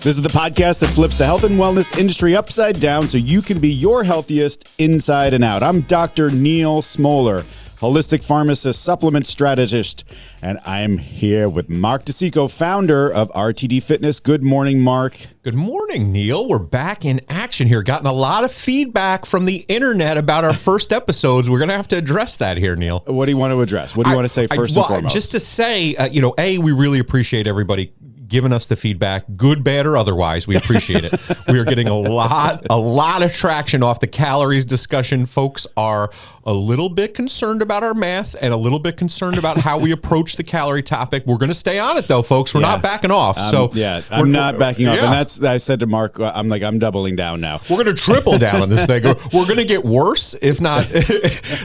This is the podcast that flips the health and wellness industry upside down so you can be your healthiest inside and out. I'm Dr. Neal Smoller, holistic pharmacist, supplement strategist, and I'm here with Mark DeCicco, founder of RTD Fitness. Good morning, Mark. Good morning, Neal. We're back in action here. Gotten a lot of feedback from the internet about our first episodes. We're going to have to address that here, Neal. What do you want to address? What do you want to say first and foremost? Just to say, we really appreciate everybody giving us the feedback, good, bad, or otherwise. We appreciate it. We are getting a lot of traction off the calories discussion. Folks are a little bit concerned about our math and a little bit concerned about how we approach the calorie topic. We're going to stay on it, though, folks. We're not backing off. I'm not backing off. And I said to Mark, I'm doubling down now. We're going to triple down on this thing. We're going to get worse, if not,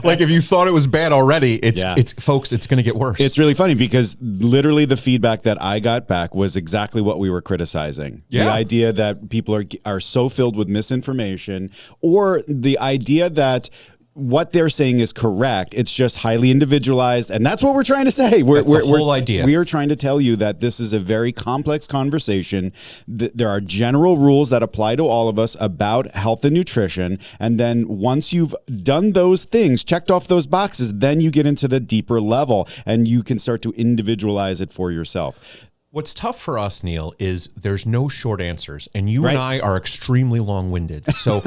like if you thought it was bad already, it's going to get worse. It's really funny because literally the feedback that I got back was exactly what we were criticizing. Yeah. The idea that people are so filled with misinformation, or the idea that what they're saying is correct. It's just highly individualized. And that's what we're trying to say. That's the whole idea. We are trying to tell you that this is a very complex conversation. There are general rules that apply to all of us about health and nutrition. And then once you've done those things, checked off those boxes, then you get into the deeper level and you can start to individualize it for yourself. What's tough for us, Neal, is there's no short answers, and you and I are extremely long-winded. So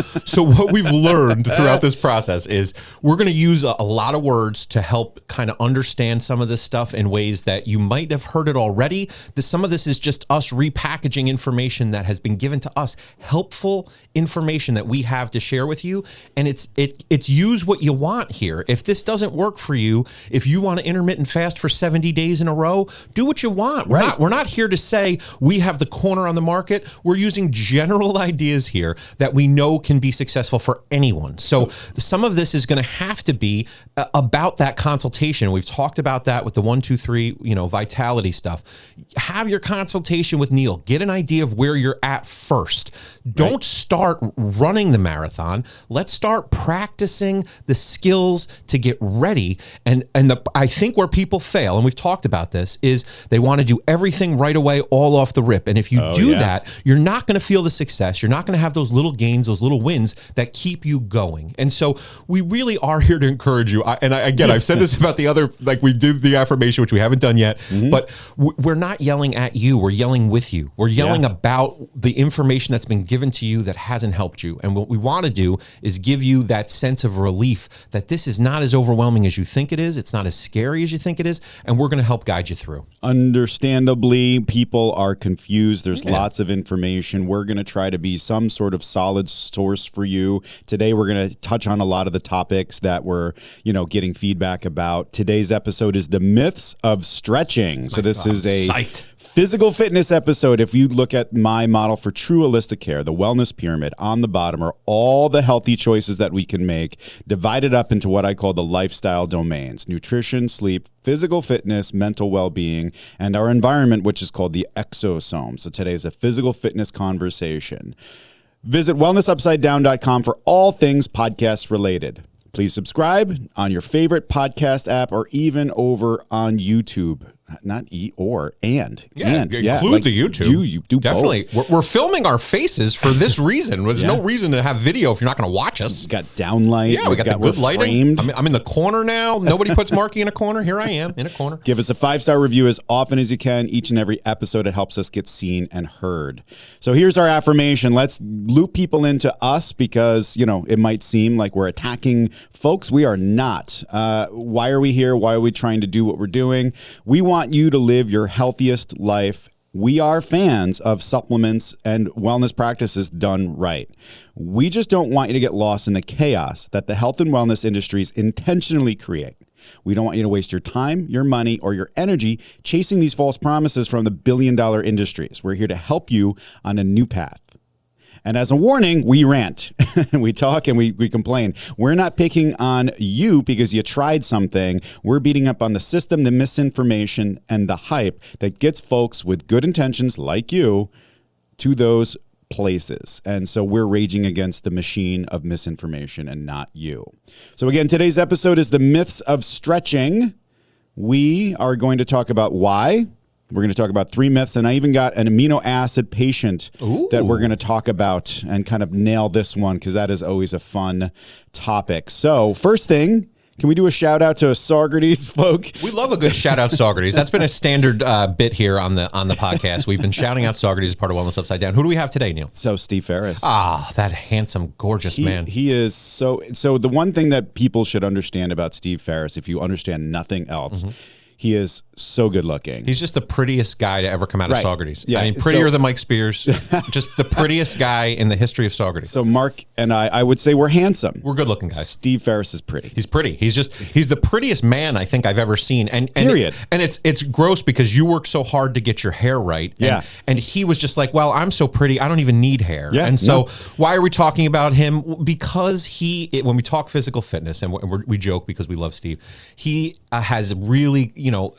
what we've learned throughout this process is we're going to use a lot of words to help kind of understand some of this stuff in ways that you might have heard it already. Some of this is just us repackaging information that has been given to us, helpful information that we have to share with you, and it's use what you want here. If this doesn't work for you, if you want to intermittent fast for 70 days in a row, do what you want. We're not here to say we have the corner on the market. We're using general ideas here that we know can be successful for anyone. So some of this is going to have to be about that consultation. We've talked about that with the 1, 2, 3, vitality stuff. Have your consultation with Neal. Get an idea of where you're at first. Don't start running the marathon. Let's start practicing the skills to get ready. And I think where people fail, and we've talked about this, is they want to do everything right away, all off the rip. And if you do that, you're not going to feel the success. You're not going to have those little gains, those little wins that keep you going. And so we really are here to encourage you. I've said this about the other, like we do the affirmation, which we haven't done yet, but we're not yelling at you. We're yelling with you. We're yelling about the information that's been given to you that hasn't helped you. And what we want to do is give you that sense of relief that this is not as overwhelming as you think it is. It's not as scary as you think it is. And we're going to help guide you through. Understandably, people are confused. There's lots of information. We're going to try to be some sort of solid source for you. Today, we're going to touch on a lot of the topics that we're, getting feedback about. Today's episode is the myths of stretching. So this is a physical fitness episode. If you look at my model for true holistic care, the wellness pyramid, on the bottom are all the healthy choices that we can make, divided up into what I call the lifestyle domains: nutrition, sleep, physical fitness, mental well-being, and our environment, which is called the exosome. So today is a physical fitness conversation. Visit wellnessupsidedown.com for all things podcast related. Please subscribe on your favorite podcast app or even over on YouTube. Not and. Include the YouTube. Do definitely. Both. We're filming our faces for this reason. There's no reason to have video if you're not going to watch us. We've got downlight. Yeah, we got the good lighting. I'm in the corner now. Nobody puts Marky in a corner. Here I am in a corner. Give us a 5-star review as often as you can. Each and every episode, it helps us get seen and heard. So here's our affirmation. Let's loop people into us because, it might seem like we're attacking folks. We are not. Why are we here? Why are we trying to do what we're doing? We want you to live your healthiest life. We are fans of supplements and wellness practices done right. We just don't want you to get lost in the chaos that the health and wellness industries intentionally create. We don't want you to waste your time, your money, or your energy chasing these false promises from the billion-dollar industries. We're here to help you on a new path. And as a warning, we rant, we talk, and we complain. We're not picking on you because you tried something. We're beating up on the system, the misinformation, and the hype that gets folks with good intentions like you to those places. And so we're raging against the machine of misinformation and not you. So again, today's episode is the myths of stretching. We are going to talk about why We're going to talk about 3 myths, and I even got an amino acid patient that we're going to talk about and kind of nail this one because that is always a fun topic. So first thing, can we do a shout out to Socrates folk? We love a good shout out Socrates. That's been a standard bit here on the podcast. We've been shouting out Socrates as part of Wellness Upside Down. Who do we have today, Neal? So Steve Ferris. Ah, that handsome, gorgeous man. He is so the one thing that people should understand about Steve Ferris, if you understand nothing else, he is so good looking. He's just the prettiest guy to ever come out of Socrates. Yeah. I mean, prettier than Mike Spears. Just the prettiest guy in the history of Socrates. So Mark and I would say we're handsome. We're good looking guys. Steve Ferris is pretty. He's pretty. He's the prettiest man I think I've ever seen. And period. And it's gross because you work so hard to get your hair right. Yeah. And he was just like, well, I'm so pretty, I don't even need hair. Yeah, and so why are we talking about him? Because when we talk physical fitness, and we joke because we love Steve, he has really,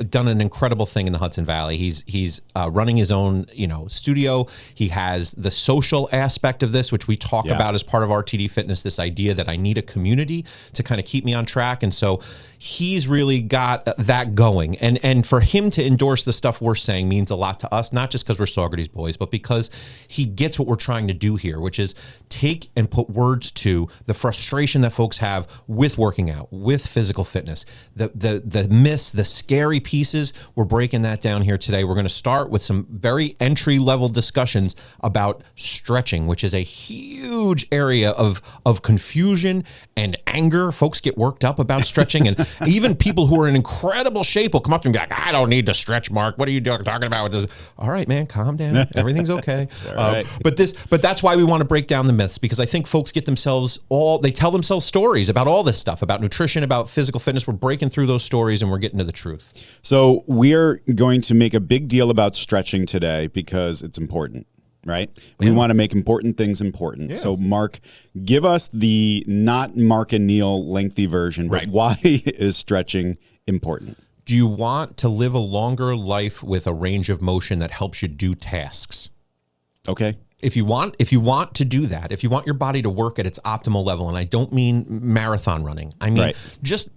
done an incredible thing in the Hudson Valley. He's running his own, studio. He has the social aspect of this, which we talk about as part of RTD Fitness, this idea that I need a community to kind of keep me on track. And so he's really got that going. And for him to endorse the stuff we're saying means a lot to us, not just because we're Socrates boys, but because he gets what we're trying to do here, which is take and put words to the frustration that folks have with working out, with physical fitness, the myths, the scary pieces. We're breaking that down here today. We're going to start with some very entry-level discussions about stretching, which is a huge area of confusion and anger. Folks get worked up about stretching, and even people who are in incredible shape will come up to me and be like, I don't need to stretch, Mark. What are you talking about with this? All right, man, calm down. Everything's okay. Right. But that's why we want to break down the myths, because I think folks they tell themselves stories about all this stuff, about nutrition, about physical fitness. We're breaking through those stories and we're getting to the truth. So we're going to make a big deal about stretching today because it's important, right? We want to make important things important. Yeah. So Mark, give us the not Mark and Neal lengthy version, but why is stretching important? Do you want to live a longer life with a range of motion that helps you do tasks? Okay. If you want to do that, if you want your body to work at its optimal level, and I don't mean marathon running, I mean just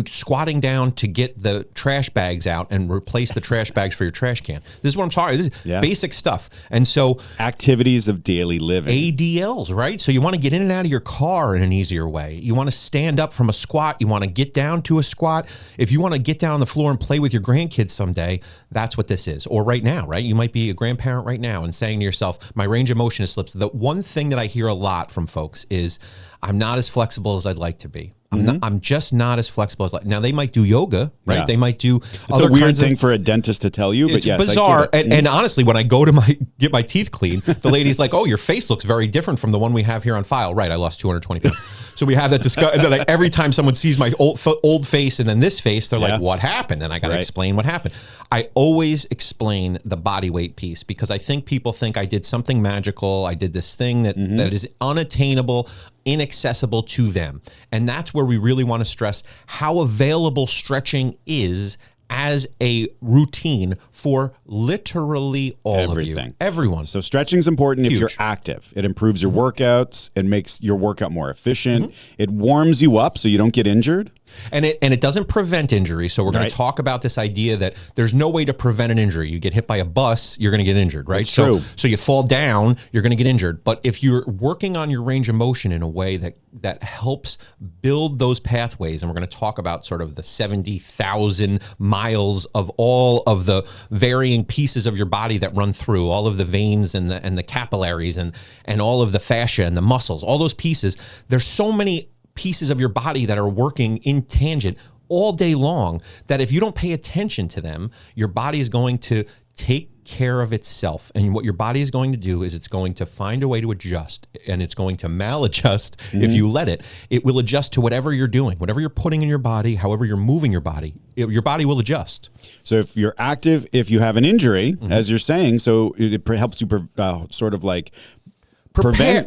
squatting down to get the trash bags out and replace the trash bags for your trash can. This is what I'm talking. This is basic stuff. And so activities of daily living, ADLs, right? So you want to get in and out of your car in an easier way. You want to stand up from a squat. You want to get down to a squat. If you want to get down on the floor and play with your grandkids someday, that's what this is. Or right now, right? You might be a grandparent right now and saying to yourself, my range of motion is slips. The one thing that I hear a lot from folks is, I'm not as flexible as I'd like to be. I'm just not as flexible as now. They might do yoga, right? Yeah. They might do. It's a weird thing for a dentist to tell you, but it's yes, bizarre. And honestly, when I go to get my teeth clean, the lady's like, "Oh, your face looks very different from the one we have here on file." Right? I lost 220 pounds. So we have that discussion. Every time someone sees my old face and then this face, they're like, "What happened?" And I got to explain what happened. I always explain the body weight piece because I think people think I did something magical. I did this thing that is unattainable, inaccessible to them. And that's where we really want to stress how available stretching is as a routine for literally all of you. Everyone. So stretching is important if you're active. It improves your workouts. It makes your workout more efficient. It warms you up so you don't get injured. And it doesn't prevent injury. So we're going to talk about this idea that there's no way to prevent an injury. You get hit by a bus, you're going to get injured, right? That's true. So you fall down, you're going to get injured. But if you're working on your range of motion in a way that helps build those pathways, and we're going to talk about sort of the 70,000 miles of all of the varying pieces of your body that run through, all of the veins and the capillaries and all of the fascia and the muscles, all those pieces. There's so many pieces of your body that are working in tangent all day long that if you don't pay attention to them, your body is going to take care of itself. And what your body is going to do is it's going to find a way to adjust, and it's going to maladjust if you let it. It will adjust to whatever you're doing, whatever you're putting in your body, however you're moving your body will adjust. So if you're active, if you have an injury, as you're saying, so it helps you sort of like prepare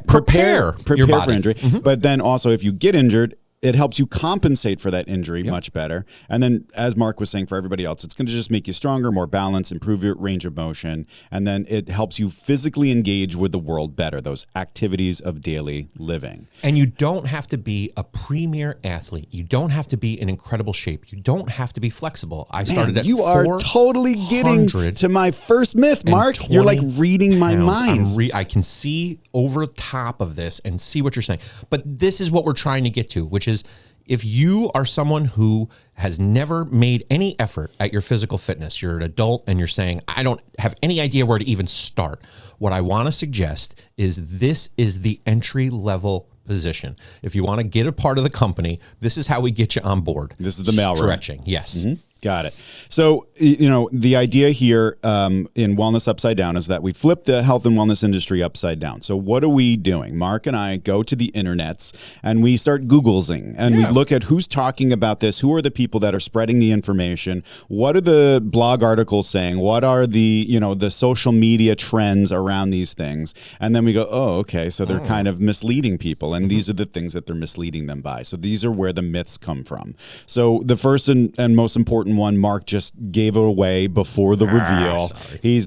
your body for injury. But then also if you get injured, it helps you compensate for that injury much better. And then, as Mark was saying, for everybody else, it's going to just make you stronger, more balanced, improve your range of motion. And then it helps you physically engage with the world better, those activities of daily living. And you don't have to be a premier athlete. You don't have to be in incredible shape. You don't have to be flexible. I started at you are totally getting to my first myth, Mark. You're like reading my mind. I can see over top of this and see what you're saying. But this is what we're trying to get to, which is if you are someone who has never made any effort at your physical fitness, you're an adult and you're saying, I don't have any idea where to even start. What I want to suggest is this is the entry level position. If you want to get a part of the company, this is how we get you on board. This is the mailroom. Stretching, yes. Mm-hmm. Got it. So, the idea here in Wellness Upside Down is that we flip the health and wellness industry upside down. So what are we doing? Mark and I go to the internets and we start Googlesing and we look at who's talking about this, who are the people that are spreading the information, what are the blog articles saying, what are the, the social media trends around these things. And then we go, oh, okay, so they're kind of misleading people. And these are the things that they're misleading them by. So these are where the myths come from. So the first and most important one, Mark just gave it away before the reveal.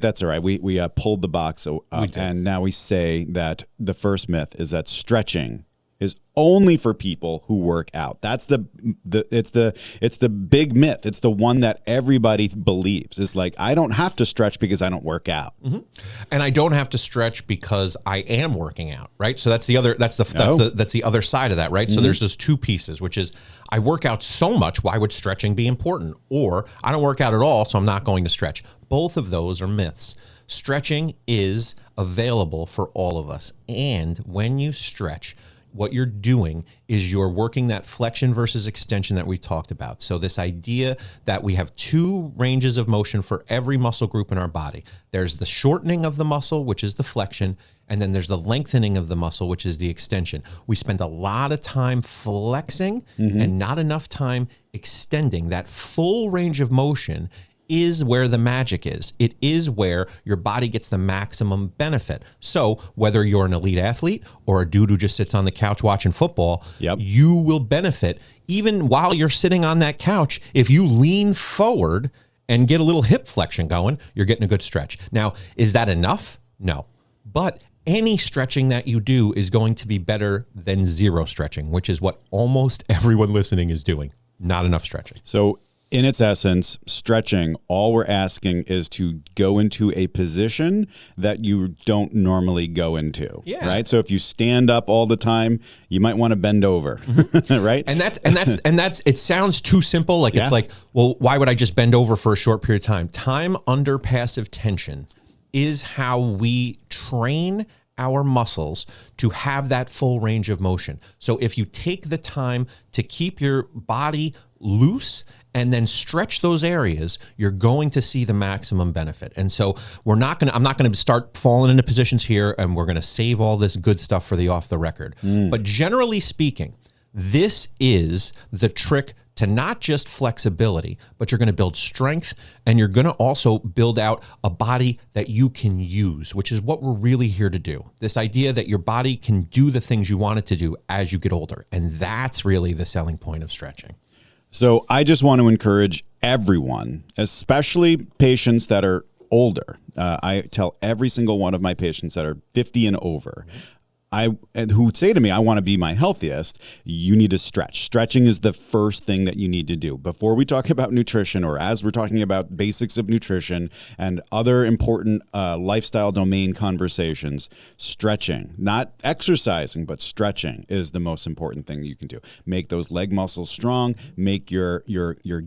That's all right. We pulled the box up, and now we say that the first myth is that stretching is only for people who work out. That's it's the big myth. It's the one that everybody believes. It's like, I don't have to stretch because I don't work out. Mm-hmm. And I don't have to stretch because I am working out, right? So that's the other that's the other side of that, right? Mm-hmm. So there's those two pieces, which is I work out so much, why would stretching be important? Or I don't work out at all, so I'm not going to stretch. Both of those are myths. Stretching is available for all of us. And when you stretch, what you're doing is you're working that flexion versus extension that we talked about. So this idea that we have two ranges of motion for every muscle group in our body. There's the shortening of the muscle, which is the flexion, and then there's the lengthening of the muscle, which is the extension. We spend a lot of time flexing and not enough time extending. That full range of motion is where the magic is. It is where your body gets the maximum benefit. So whether you're an elite athlete or a dude who just sits on the couch watching football, you will benefit even while you're sitting on that couch. If you lean forward and get a little hip flexion going, you're getting a good stretch. Now, is that enough? No. But any stretching that you do is going to be better than zero stretching, which is what almost everyone listening is doing. Not enough stretching. So in its essence, stretching, all we're asking is to go into a position that you don't normally go into, right? So if you stand up all the time, you might want to bend over, right? And that's it sounds too simple. Like it's like, well, why would I just bend over for a short period of time? Time under passive tension is how we train our muscles to have that full range of motion. So if you take the time to keep your body loose and then stretch those areas, you're going to see the maximum benefit. And so I'm not going to start falling into positions here and we're going to save all this good stuff for the off the record. But generally speaking, this is the trick to not just flexibility, but you're going to build strength and you're going to also build out a body that you can use, which is what we're really here to do. This idea that your body can do the things you want it to do as you get older. And that's really the selling point of stretching. So I just want to encourage everyone, especially patients that are older. I tell every single one of my patients that are 50 and over, who say to me, I want to be my healthiest, you need to stretch. Stretching is the first thing that you need to do. Before we talk about nutrition, or as we're talking about basics of nutrition and other important lifestyle domain conversations, stretching, not exercising, but stretching is the most important thing you can do. Make those leg muscles strong, make your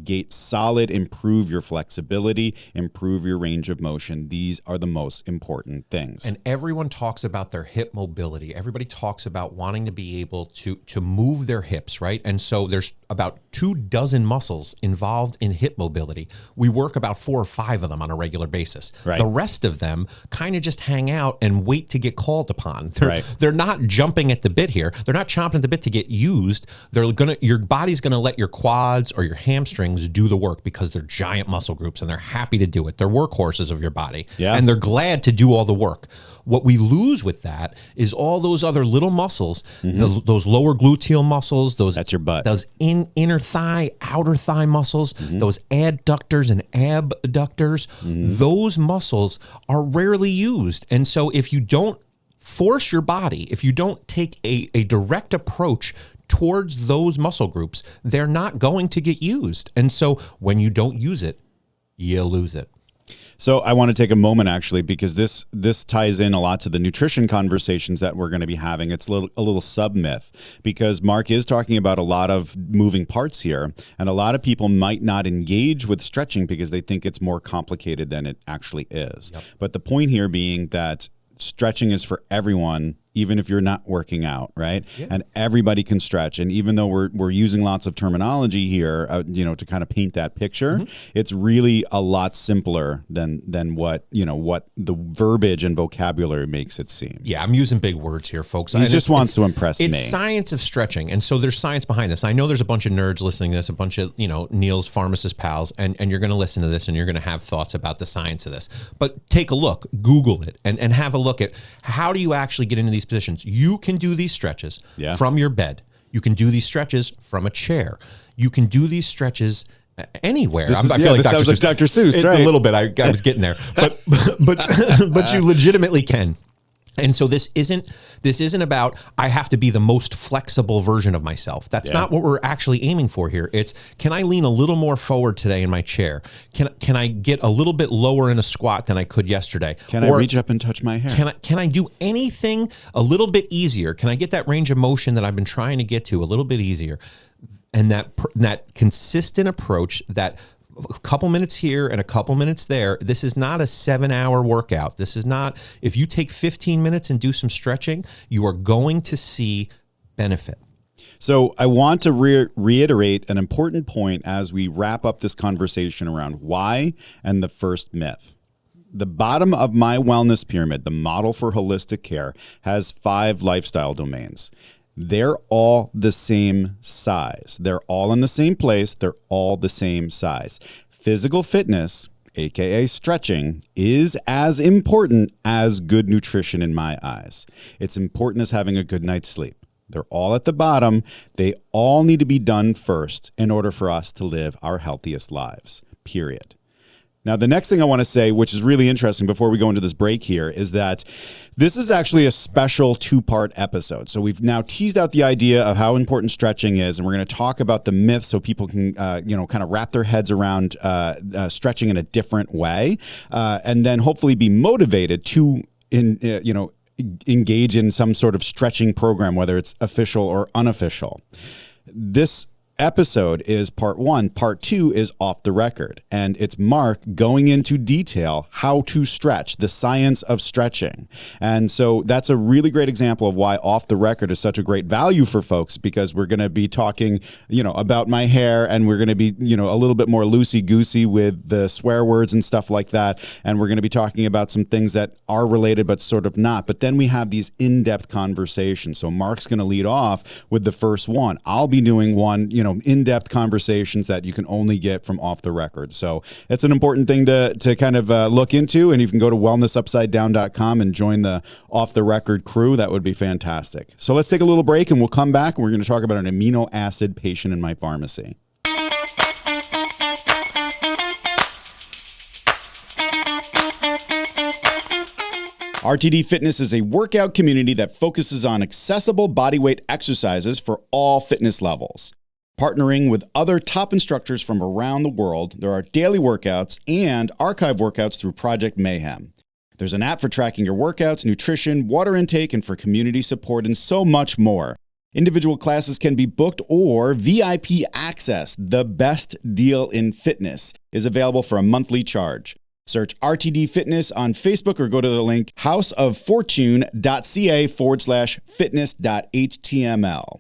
gait solid, improve your flexibility, improve your range of motion. These are the most important things. And everyone talks about their hip mobility. Everybody talks about wanting to be able to move their hips, right? And so there's about 24 muscles involved in hip mobility. We work about 4 or 5 of them on a regular basis. Right. The rest of them kind of just hang out and wait to get called upon. They're not jumping at the bit here. They're not chomping at the bit to get used. Your body's gonna let your quads or your hamstrings do the work because they're giant muscle groups and they're happy to do it. They're workhorses of your body. And they're glad to do all the work. What we lose with that is all those other little muscles, those lower gluteal muscles, that's your butt. Those inner thigh, outer thigh muscles, those adductors and abductors, those muscles are rarely used. And so if you don't force your body, if you don't take a direct approach towards those muscle groups, they're not going to get used. And so when you don't use it, you lose it. So I want to take a moment, actually, because this ties in a lot to the nutrition conversations that we're going to be having. It's a little sub-myth, because Mark is talking about a lot of moving parts here, and a lot of people might not engage with stretching because they think it's more complicated than it actually is. Yep. But the point here being that stretching is for everyone, even if you're not working out, right? Yeah. And everybody can stretch. And even though we're using lots of terminology here, to kind of paint that picture, it's really a lot simpler than what the verbiage and vocabulary makes it seem. Yeah, I'm using big words here, folks. He just wants to impress me. It's science of stretching. And so there's science behind this. I know there's a bunch of nerds listening to this, a bunch of, Neal's pharmacist pals, and you're going to listen to this and you're going to have thoughts about the science of this. But take a look, Google it, and have a look at how do you actually get into these positions. You can do these stretches from your bed. You can do these stretches from a chair. You can do these stretches anywhere. I feel like Dr. Seuss. It's right? A little bit. I was getting there, but you legitimately can. And so this isn't about I have to be the most flexible version of myself. That's not what we're actually aiming for here. It's, can I lean a little more forward today in my chair? Can I get a little bit lower in a squat than I could yesterday? Can I reach up and touch my hair? Can I do anything a little bit easier? Can I get that range of motion that I've been trying to get to a little bit easier? And that consistent approach, that a couple minutes here and a couple minutes there. This is not a 7-hour workout. This is not, if you take 15 minutes and do some stretching, you are going to see benefit. So I want to reiterate an important point as we wrap up this conversation around why and the first myth. The bottom of my wellness pyramid, the model for holistic care, has 5 lifestyle domains. They're all the same size. They're all in the same place. They're all the same size. Physical fitness, aka stretching, is as important as good nutrition in my eyes. It's important as having a good night's sleep. They're all at the bottom. They all need to be done first in order for us to live our healthiest lives, period. Now, the next thing I want to say, which is really interesting before we go into this break here, is that this is actually a special 2-part episode. So we've now teased out the idea of how important stretching is, and we're going to talk about the myths so people can, kind of wrap their heads around stretching in a different way, and then hopefully be motivated to, engage in some sort of stretching program, whether it's official or unofficial. This episode is part 1. Part 2 is off the record, and it's Mark going into detail how to stretch, the science of stretching. And so that's a really great example of why off the record is such a great value for folks, because we're going to be talking, about my hair, and we're going to be, a little bit more loosey-goosey with the swear words and stuff like that. And we're going to be talking about some things that are related but sort of not. But then we have these in-depth conversations. So Mark's going to lead off with the first one. I'll be doing one, in-depth conversations that you can only get from off the record. So it's an important thing to kind of look into, and you can go to wellnessupsidedown.com and join the off the record crew. That would be fantastic. So let's take a little break, and we'll come back, and we're going to talk about an amino acid patient in my pharmacy. RTD Fitness is a workout community that focuses on accessible bodyweight exercises for all fitness levels. Partnering with other top instructors from around the world, there are daily workouts and archive workouts through Project Mayhem. There's an app for tracking your workouts, nutrition, water intake, and for community support, and so much more. Individual classes can be booked, or VIP access, the best deal in fitness, is available for a monthly charge. Search RTD Fitness on Facebook or go to the link houseoffortune.ca/fitness.html.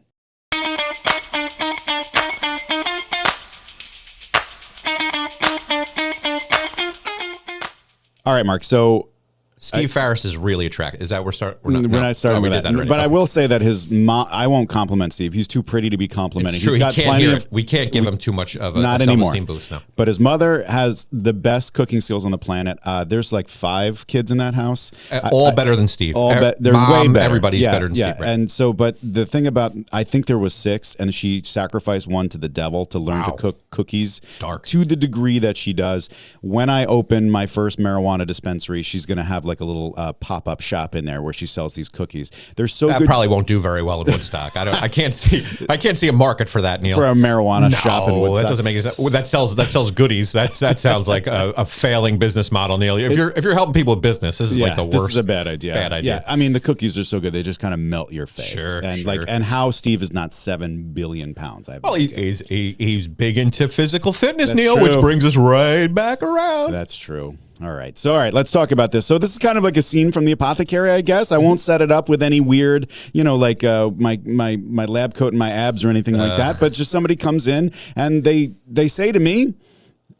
All right, Mark. So Steve Ferris is really attractive. Is that where we're not starting with that. But I will say that his mom, I won't compliment Steve. He's too pretty to be complimented. It's true. He's got plenty of, we can't give him too much of a not self-esteem boost now. But his mother has the best cooking skills on the planet. There's like 5 kids in that house. All better than Steve. They're way better. Everybody's better than Steve. Right? And so, but the thing about, I think there was 6, and she sacrificed one to the devil to learn to cook cookies to the degree that she does. When I open my first marijuana dispensary, she's going to have like a little pop-up shop in there where she sells these cookies. They're so good. That probably won't do very well in Woodstock. I can't see a market for that, Neal. For a marijuana shop in Woodstock. That doesn't make sense. That sells goodies. That sounds like a failing business model, Neal. If you're helping people with business, this is like the worst. This is a bad idea. Yeah, I mean the cookies are so good; they just kind of melt your face. Sure. And how Steve is not 7 billion pounds. He's big into physical fitness, That's Neal, true. which brings us right back around. That's true. All right, let's talk about this. So this is kind of like a scene from the Apothecary, I guess. I won't set it up with any weird, like my lab coat and my abs or anything like that. But just somebody comes in and they say to me,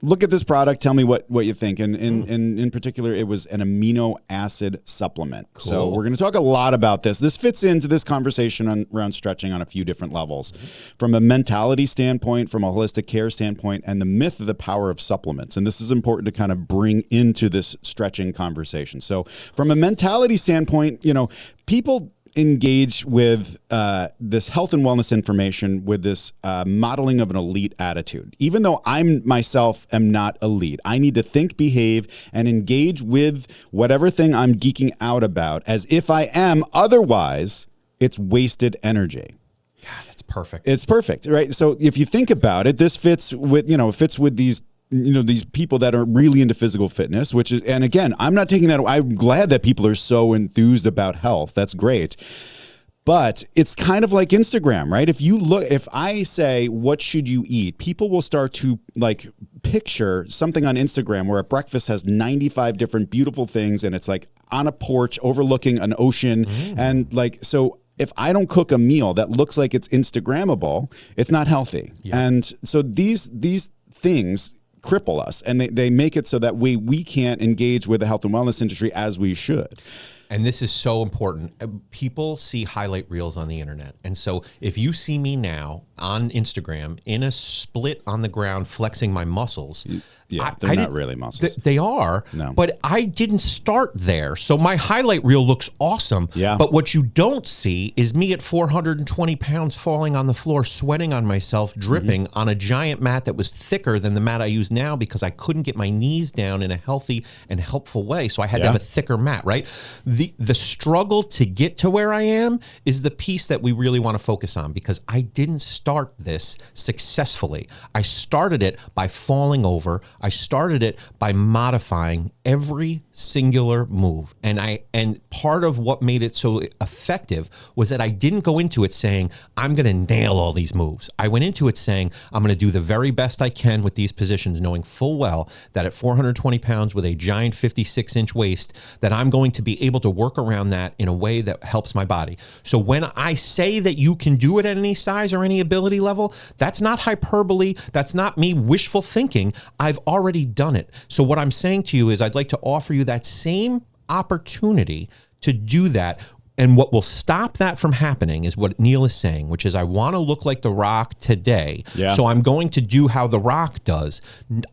look at this product. Tell me what you think. And in particular, it was an amino acid supplement. Cool. So we're going to talk a lot about this. This fits into this conversation around stretching on a few different levels, from a mentality standpoint, from a holistic care standpoint, and the myth of the power of supplements. And this is important to kind of bring into this stretching conversation. So from a mentality standpoint, people engage with this health and wellness information with this modeling of an elite attitude. Even though I myself am not elite, I need to think, behave, and engage with whatever thing I'm geeking out about as if I am. Otherwise, it's wasted energy. God, that's perfect. It's perfect, right? So if you think about it, this fits with these these people that are really into physical fitness, which is, and again, I'm not taking that. I'm glad that people are so enthused about health. That's great. But it's kind of like Instagram, right? If I say, what should you eat? People will start to like picture something on Instagram where a breakfast has 95 different beautiful things. And it's like on a porch overlooking an ocean. And like, so if I don't cook a meal that looks like it's Instagrammable, it's not healthy. Yeah. And so these things cripple us, and they make it so that we can't engage with the health and wellness industry as we should. And this is so important. People see highlight reels on the internet. And so if you see me now on Instagram in a split on the ground flexing my muscles, they're not really muscles. They are, but I didn't start there. So my highlight reel looks awesome. Yeah. But what you don't see is me at 420 pounds falling on the floor, sweating on myself, dripping on a giant mat that was thicker than the mat I use now because I couldn't get my knees down in a healthy and helpful way. So I had to have a thicker mat, right? The struggle to get to where I am is the piece that we really want to focus on, because I didn't start this successfully. I started it by falling over. I started it by modifying every singular move. And part of what made it so effective was that I didn't go into it saying, I'm going to nail all these moves. I went into it saying, I'm going to do the very best I can with these positions, knowing full well that at 420 pounds with a giant 56-inch waist, that I'm going to be able to work around that in a way that helps my body. So when I say that you can do it at any size or any ability level, that's not hyperbole. That's not me wishful thinking. I've already done it. So what I'm saying to you is I'd like to offer you that same opportunity to do that. And what will stop that from happening is what Neal is saying, which is I want to look like The Rock today. Yeah. So I'm going to do how The Rock does.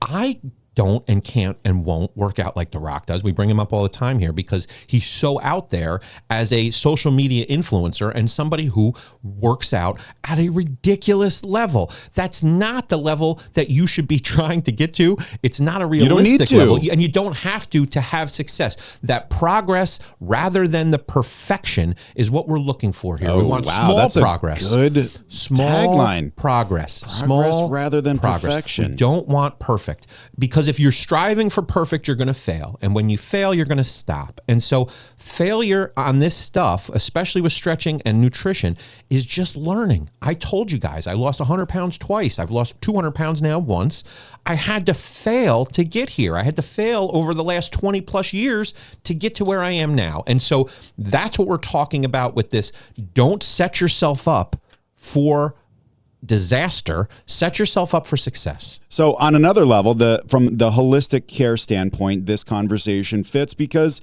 I don't and can't and won't work out like The Rock does. We bring him up all the time here because he's so out there as a social media influencer and somebody who works out at a ridiculous level. That's not the level that you should be trying to get to. It's not a realistic level. And you don't have to have success. That progress rather than the perfection is what we're looking for here. We want small progress. Good small tagline. Progress. Small rather than perfection. We don't want perfect, because if you're striving for perfect, you're going to fail. And when you fail, you're going to stop. And so failure on this stuff, especially with stretching and nutrition, is just learning. I told you guys, I lost 100 pounds twice. I've lost 200 pounds now once. I had to fail to get here. I had to fail over the last 20 plus years to get to where I am now. And so that's what we're talking about with this. Don't set yourself up for disaster, set yourself up for success. So on another level, from the holistic care standpoint, this conversation fits because,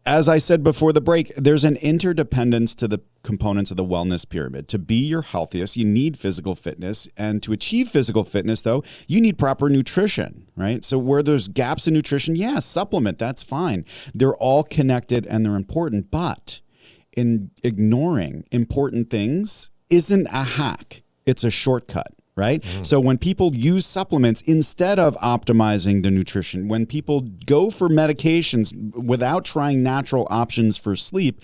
as I said before the break, there's an interdependence to the components of the wellness pyramid. To be your healthiest, you need physical fitness. And to achieve physical fitness, though, you need proper nutrition, right? So where there's gaps in nutrition, supplement, that's fine. They're all connected and they're important. But in ignoring important things isn't a hack. It's a shortcut, right? So when people use supplements instead of optimizing the nutrition, when people go for medications without trying natural options for sleep,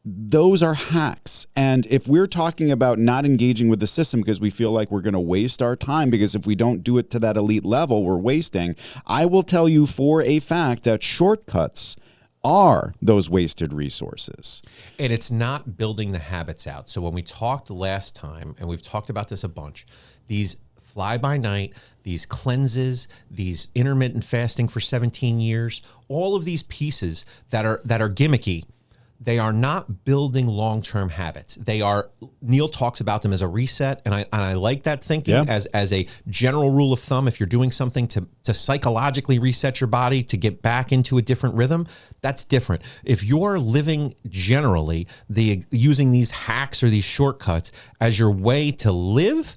those are hacks. And if we're talking about not engaging with the system because we feel like we're going to waste our time, because if we don't do it to that elite level, we're wasting, I will tell you for a fact that shortcuts are those wasted resources. And it's not building the habits out. So when we talked last time, and we've talked about this a bunch, these fly by night, these cleanses, these intermittent fasting for 17 years, all of these pieces that are gimmicky, they are not building long-term habits. They are, Neal talks about them as a reset, and I like that thinking as a general rule of thumb. If you're doing something to psychologically reset your body to get back into a different rhythm, that's different. If you're living generally using these hacks or these shortcuts as your way to live,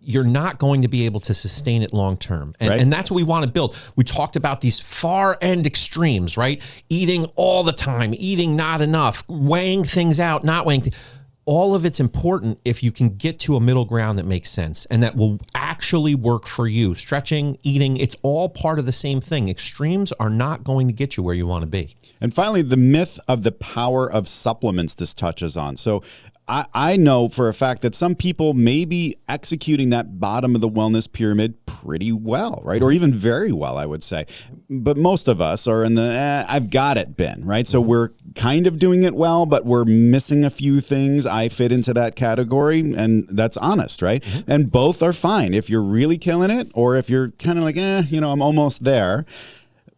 you're not going to be able to sustain it long term. And that's what we want to build. We talked about these far end extremes, right? Eating all the time, eating not enough, weighing things out, not weighing things. All of it's important if you can get to a middle ground that makes sense and that will actually work for you. Stretching, eating, it's all part of the same thing. Extremes are not going to get you where you want to be. And finally, the myth of the power of supplements this touches on. So I know for a fact that some people may be executing that bottom of the wellness pyramid pretty well, right? Or even very well, I would say. But most of us are in the I've got it bin, right? So we're kind of doing it well, but we're missing a few things. I fit into that category, and that's honest, right? And both are fine if you're really killing it, or if you're kind of like, I'm almost there.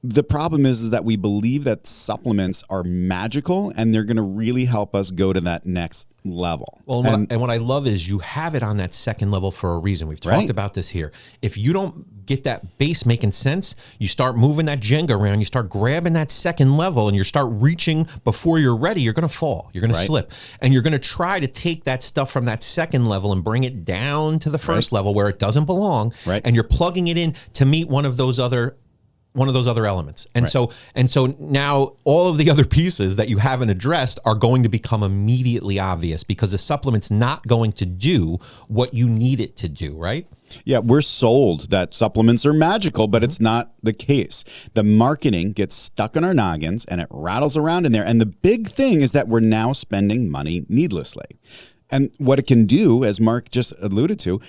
The problem is that we believe that supplements are magical and they're going to really help us go to that next level. Well, and what I love is you have it on that second level for a reason. We've talked about this here. If you don't get that base making sense, you start moving that Jenga around, you start grabbing that second level and you start reaching before you're ready, you're going to fall. You're going to slip. And you're going to try to take that stuff from that second level and bring it down to the first level where it doesn't belong. And you're plugging it in to meet one of those other elements. And so now all of the other pieces that you haven't addressed are going to become immediately obvious because the supplement's not going to do what you need it to do, right? Yeah, we're sold that supplements are magical, but it's not the case. The marketing gets stuck in our noggins and it rattles around in there. And the big thing is that we're now spending money needlessly. And what it can do, as Mark just alluded to,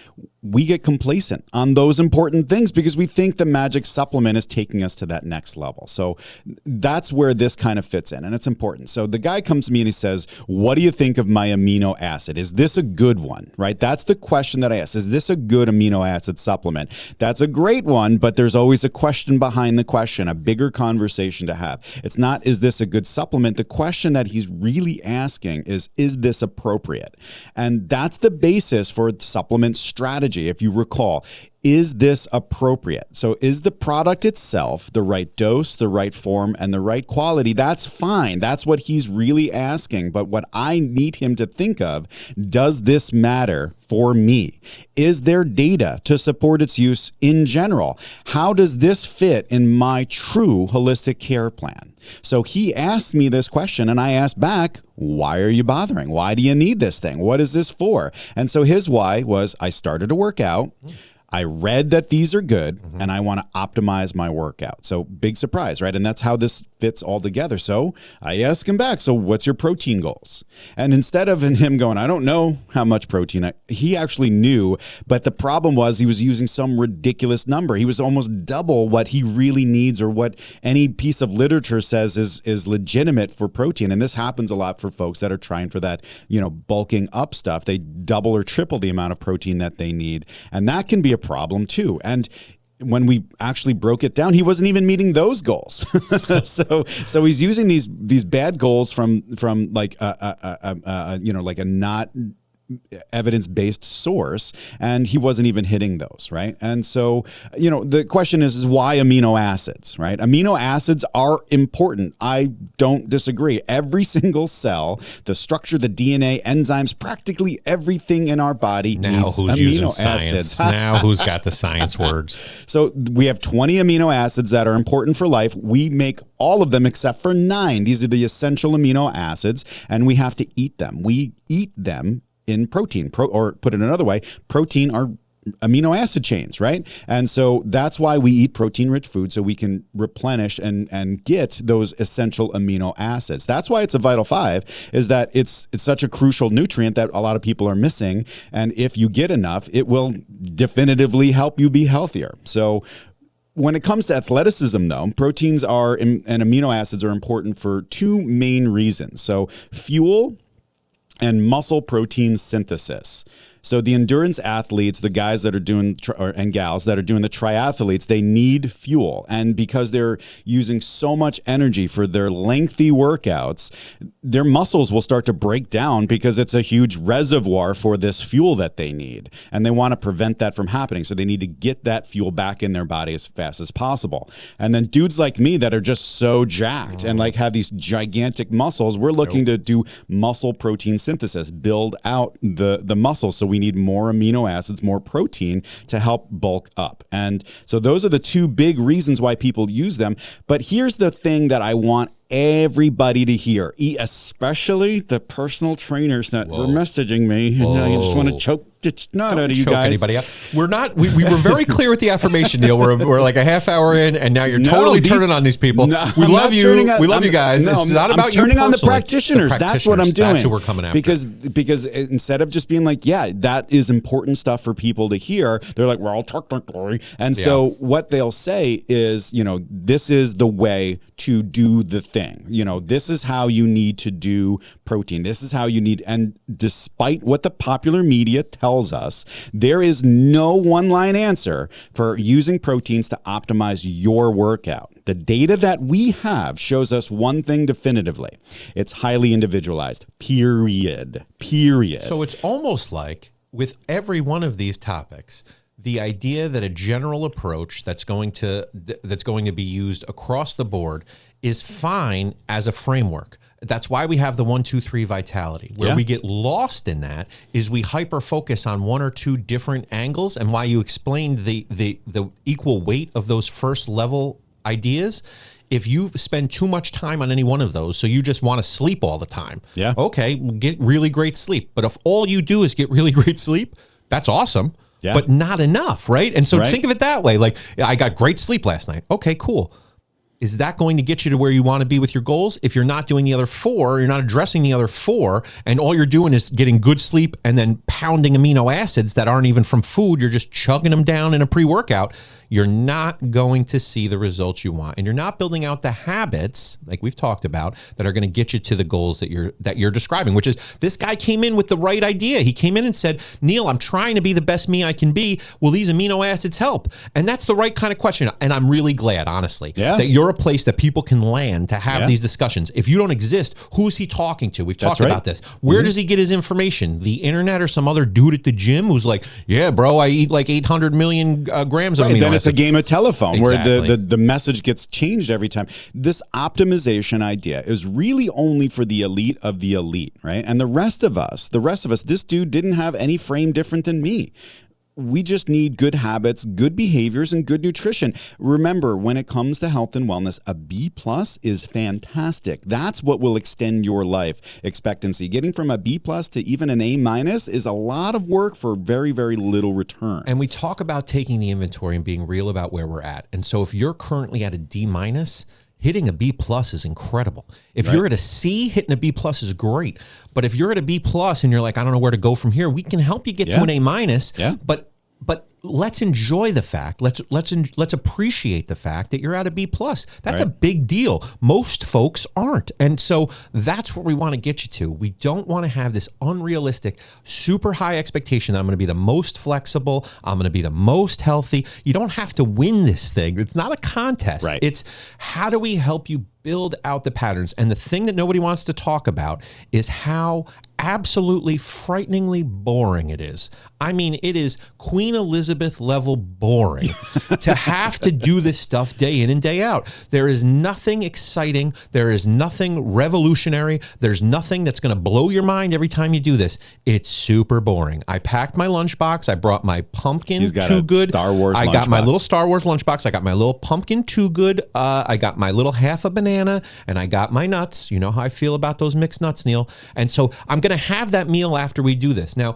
we get complacent on those important things because we think the magic supplement is taking us to that next level. So that's where this kind of fits in, and it's important. So the guy comes to me and he says, what do you think of my amino acid? Is this a good one, right? That's the question that I ask. Is this a good amino acid supplement? That's a great one, but there's always a question behind the question, a bigger conversation to have. It's not, is this a good supplement? The question that he's really asking is this appropriate? And that's the basis for supplement strategy, if you recall. Is this appropriate? So is the product itself the right dose, the right form, and the right quality? That's fine. That's what he's really asking. But what I need him to think of, does this matter for me? Is there data to support its use in general? How does this fit in my true holistic care plan? So he asked me this question and I asked back, why are you bothering? Why do you need this thing? What is this for? And so his why was, I started to work out. I read that these are good and I want to optimize my workout. So big surprise, right? And that's how this fits all together. So I asked him back, so what's your protein goals? And instead of him going, I don't know how much protein, he actually knew, but the problem was he was using some ridiculous number. He was almost double what he really needs or what any piece of literature says is legitimate for protein. And this happens a lot for folks that are trying for that, bulking up stuff. They double or triple the amount of protein that they need. And that can be a problem too. And when we actually broke it down, he wasn't even meeting those goals. so he's using these bad goals from like like a not evidence-based source, and he wasn't even hitting those, right? And so, the question is why amino acids, right? Amino acids are important. I don't disagree. Every single cell, the structure, the DNA, enzymes, practically everything in our body needs amino acids. Now who's got the science words? So we have 20 amino acids that are important for life. We make all of them except for 9. These are the essential amino acids, and we have to eat them. We eat them in protein, or put it another way, protein are amino acid chains, right? And so that's why we eat protein-rich food, so we can replenish and get those essential amino acids. That's why it's a vital 5, is that it's such a crucial nutrient that a lot of people are missing. And if you get enough, it will definitively help you be healthier. So when it comes to athleticism, though, proteins and amino acids are important for 2 main reasons. So fuel and muscle protein synthesis. So the endurance athletes, the guys that are doing, and gals that are doing the triathletes, they need fuel. And because they're using so much energy for their lengthy workouts, their muscles will start to break down because it's a huge reservoir for this fuel that they need. And they want to prevent that from happening. So they need to get that fuel back in their body as fast as possible. And then dudes like me that are just so jacked and like have these gigantic muscles, we're looking to do muscle protein synthesis, build out the muscles. So we need more amino acids, more protein to help bulk up. And so those are the 2 big reasons why people use them. But here's the thing that I want everybody to hear, especially the personal trainers that were messaging me. You just want to choke the snot out of you guys. Anybody up. We're not. We were very clear with the affirmation, Neal. We're like a half hour in, and now you're totally turning on these people. We love you. We love you guys. It's not about you turning on the practitioners. That's what I'm doing. That's who we're coming after. Because instead of just being like, yeah, that is important stuff for people to hear, they're like, well, technically. And so what they'll say is, this is the way to do the thing. This is how you need to do protein. This is how you need. And despite what the popular media tells us, there is no one-line answer for using proteins to optimize your workout. The data that we have shows us one thing definitively. It's highly individualized. Period. So it's almost like with every one of these topics, the idea that a general approach that's going to be used across the board is fine as a framework. That's why we have the 1, 2, 3 vitality. Where we get lost in that is we hyper focus on 1 or 2 different angles, and why you explained the equal weight of those first level ideas. If you spend too much time on any one of those, so you just want to sleep all the time, okay, get really great sleep. But if all you do is get really great sleep, that's awesome. But not enough, right? And so think of it that way. Like, I got great sleep last night. Okay, cool. Is that going to get you to where you want to be with your goals? If you're not doing the other 4, you're not addressing the other 4, and all you're doing is getting good sleep and then pounding amino acids that aren't even from food, you're just chugging them down in a pre-workout, you're not going to see the results you want. And you're not building out the habits, like we've talked about, that are going to get you to the goals that you're describing, which is this guy came in with the right idea. He came in and said, Neal, I'm trying to be the best me I can be. Will these amino acids help? And that's the right kind of question. And I'm really glad, honestly, that you're a place that people can land to have these discussions. If you don't exist, who's he talking to? We've talked about this. Where does he get his information? The internet or some other dude at the gym who's like, yeah, bro, I eat like 800 million grams of amino acids. It's a game of telephone where the message gets changed every time. This optimization idea is really only for the elite of the elite, right? And the rest of us, this dude didn't have any frame different than me. We just need good habits, good behaviors, and good nutrition. Remember, when it comes to health and wellness, a B+ is fantastic. That's what will extend your life expectancy. Getting from a B+ to even an A- is a lot of work for very, very little return. And we talk about taking the inventory and being real about where we're at. And so if you're currently at a D-, hitting a B+ is incredible. If you're at a C, hitting a B+ is great. But if you're at a B+ and you're like, I don't know where to go from here, we can help you get to an A-. But let's enjoy the fact. Let's appreciate the fact that you're at a B+. That's a big deal. Most folks aren't. And so that's where we want to get you to. We don't want to have this unrealistic, super high expectation that I'm going to be the most flexible, I'm going to be the most healthy. You don't have to win this thing. It's not a contest. It's how do we help you build out the patterns? And the thing that nobody wants to talk about is how absolutely frighteningly boring it is. I mean, it is Queen Elizabeth level boring to have to do this stuff day in and day out. There is nothing exciting. There is nothing revolutionary. There's nothing that's going to blow your mind every time you do this. It's super boring. I packed my lunchbox. I brought my pumpkin Too Good. Star Wars I got lunchbox. my little Star Wars lunchbox. I got my little pumpkin Too Good. I got my little half a banana, and I got my nuts. You know how I feel about those mixed nuts, Neal. And so I'm going to have that meal after we do this. Now,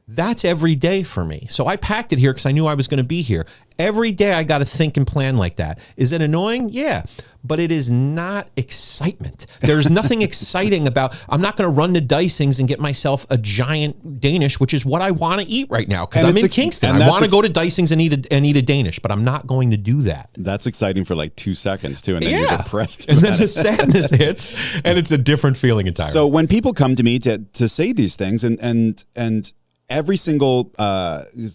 that's every day for me. So I packed it here because I knew I was going to be here. Every day I got to think and plan like that. Is it annoying? Yeah. But it is not excitement. There's nothing exciting about, I'm not going to run to Dysings and get myself a giant Danish, which is what I want to eat right now because I'm in Kingston. I want to go to Dysings and eat a Danish, but I'm not going to do that. That's exciting for like 2 seconds too, and then you're depressed. And then the sadness hits, and it's a different feeling entirely. So when people come to me to say these things, and every single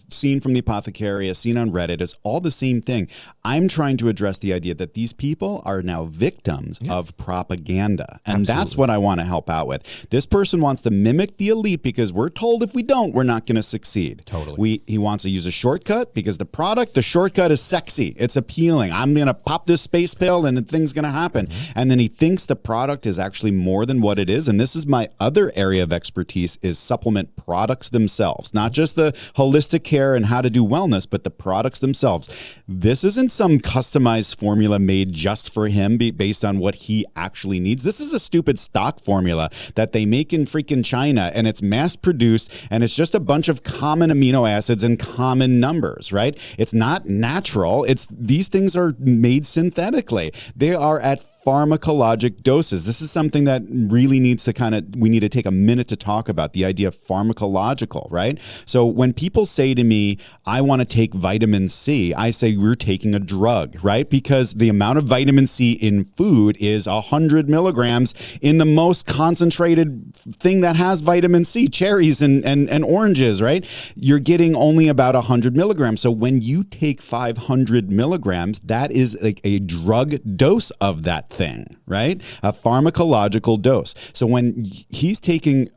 scene from the Apothecary, a scene on Reddit, is all the same thing. I'm trying to address the idea that these people are now victims of propaganda. And that's what I want to help out with. This person wants to mimic the elite because we're told if we don't, we're not going to succeed. Totally. He wants to use a shortcut because the shortcut is sexy. It's appealing. I'm going to pop this space pill and the thing's going to happen. And then he thinks the product is actually more than what it is. And this is my other area of expertise, is supplement products themselves, not just the holistic care and how to do wellness, but the products themselves. This isn't some customized formula made just for him based on what he actually needs. This is a stupid stock formula that they make in freaking China, and it's mass produced, and it's just a bunch of common amino acids and common numbers, right? It's not natural. These things are made synthetically. They are at pharmacologic doses. This is something that really needs to we need to take a minute to talk about, the idea of pharmacological, right? So when people say to me, I want to take vitamin C, I say we're taking a drug, right? Because the amount of vitamin C in food is 100 milligrams in the most concentrated thing that has vitamin C, cherries and oranges, right? You're getting only about 100 milligrams. So when you take 500 milligrams, that is like a drug dose of that thing, right? A pharmacological dose. So when he's taking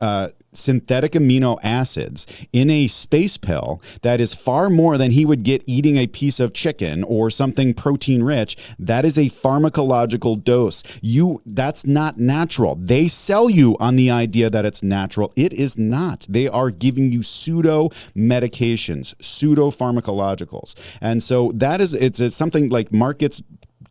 synthetic amino acids in a space pill that is far more than he would get eating a piece of chicken or something protein rich, that is a pharmacological dose. That's not natural. They sell you on the idea that it's natural. It is not. They are giving you pseudo medications, pseudo pharmacologicals. And so it's something like markets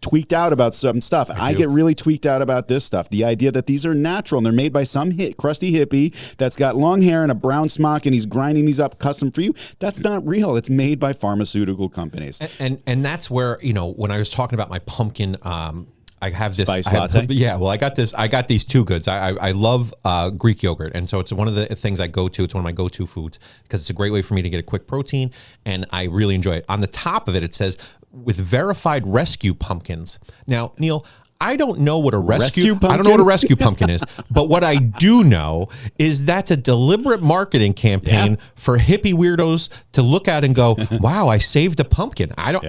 tweaked out about some stuff. I get really tweaked out about this stuff. The idea that these are natural and they're made by some crusty hippie that's got long hair and a brown smock and he's grinding these up custom for you. That's not real. It's made by pharmaceutical companies. And that's where, when I was talking about my pumpkin, I have this spice latte. I got this. I got these Too Goods. I love Greek yogurt, and so it's one of the things I go to. It's one of my go-to foods because it's a great way for me to get a quick protein, and I really enjoy it. On the top of it, it says with verified rescue pumpkins. Now, Neal, I don't know what a rescue pumpkin? I don't know what a rescue pumpkin is, but what I do know is that's a deliberate marketing campaign for hippie weirdos to look at and go, "Wow, I saved a pumpkin." I don't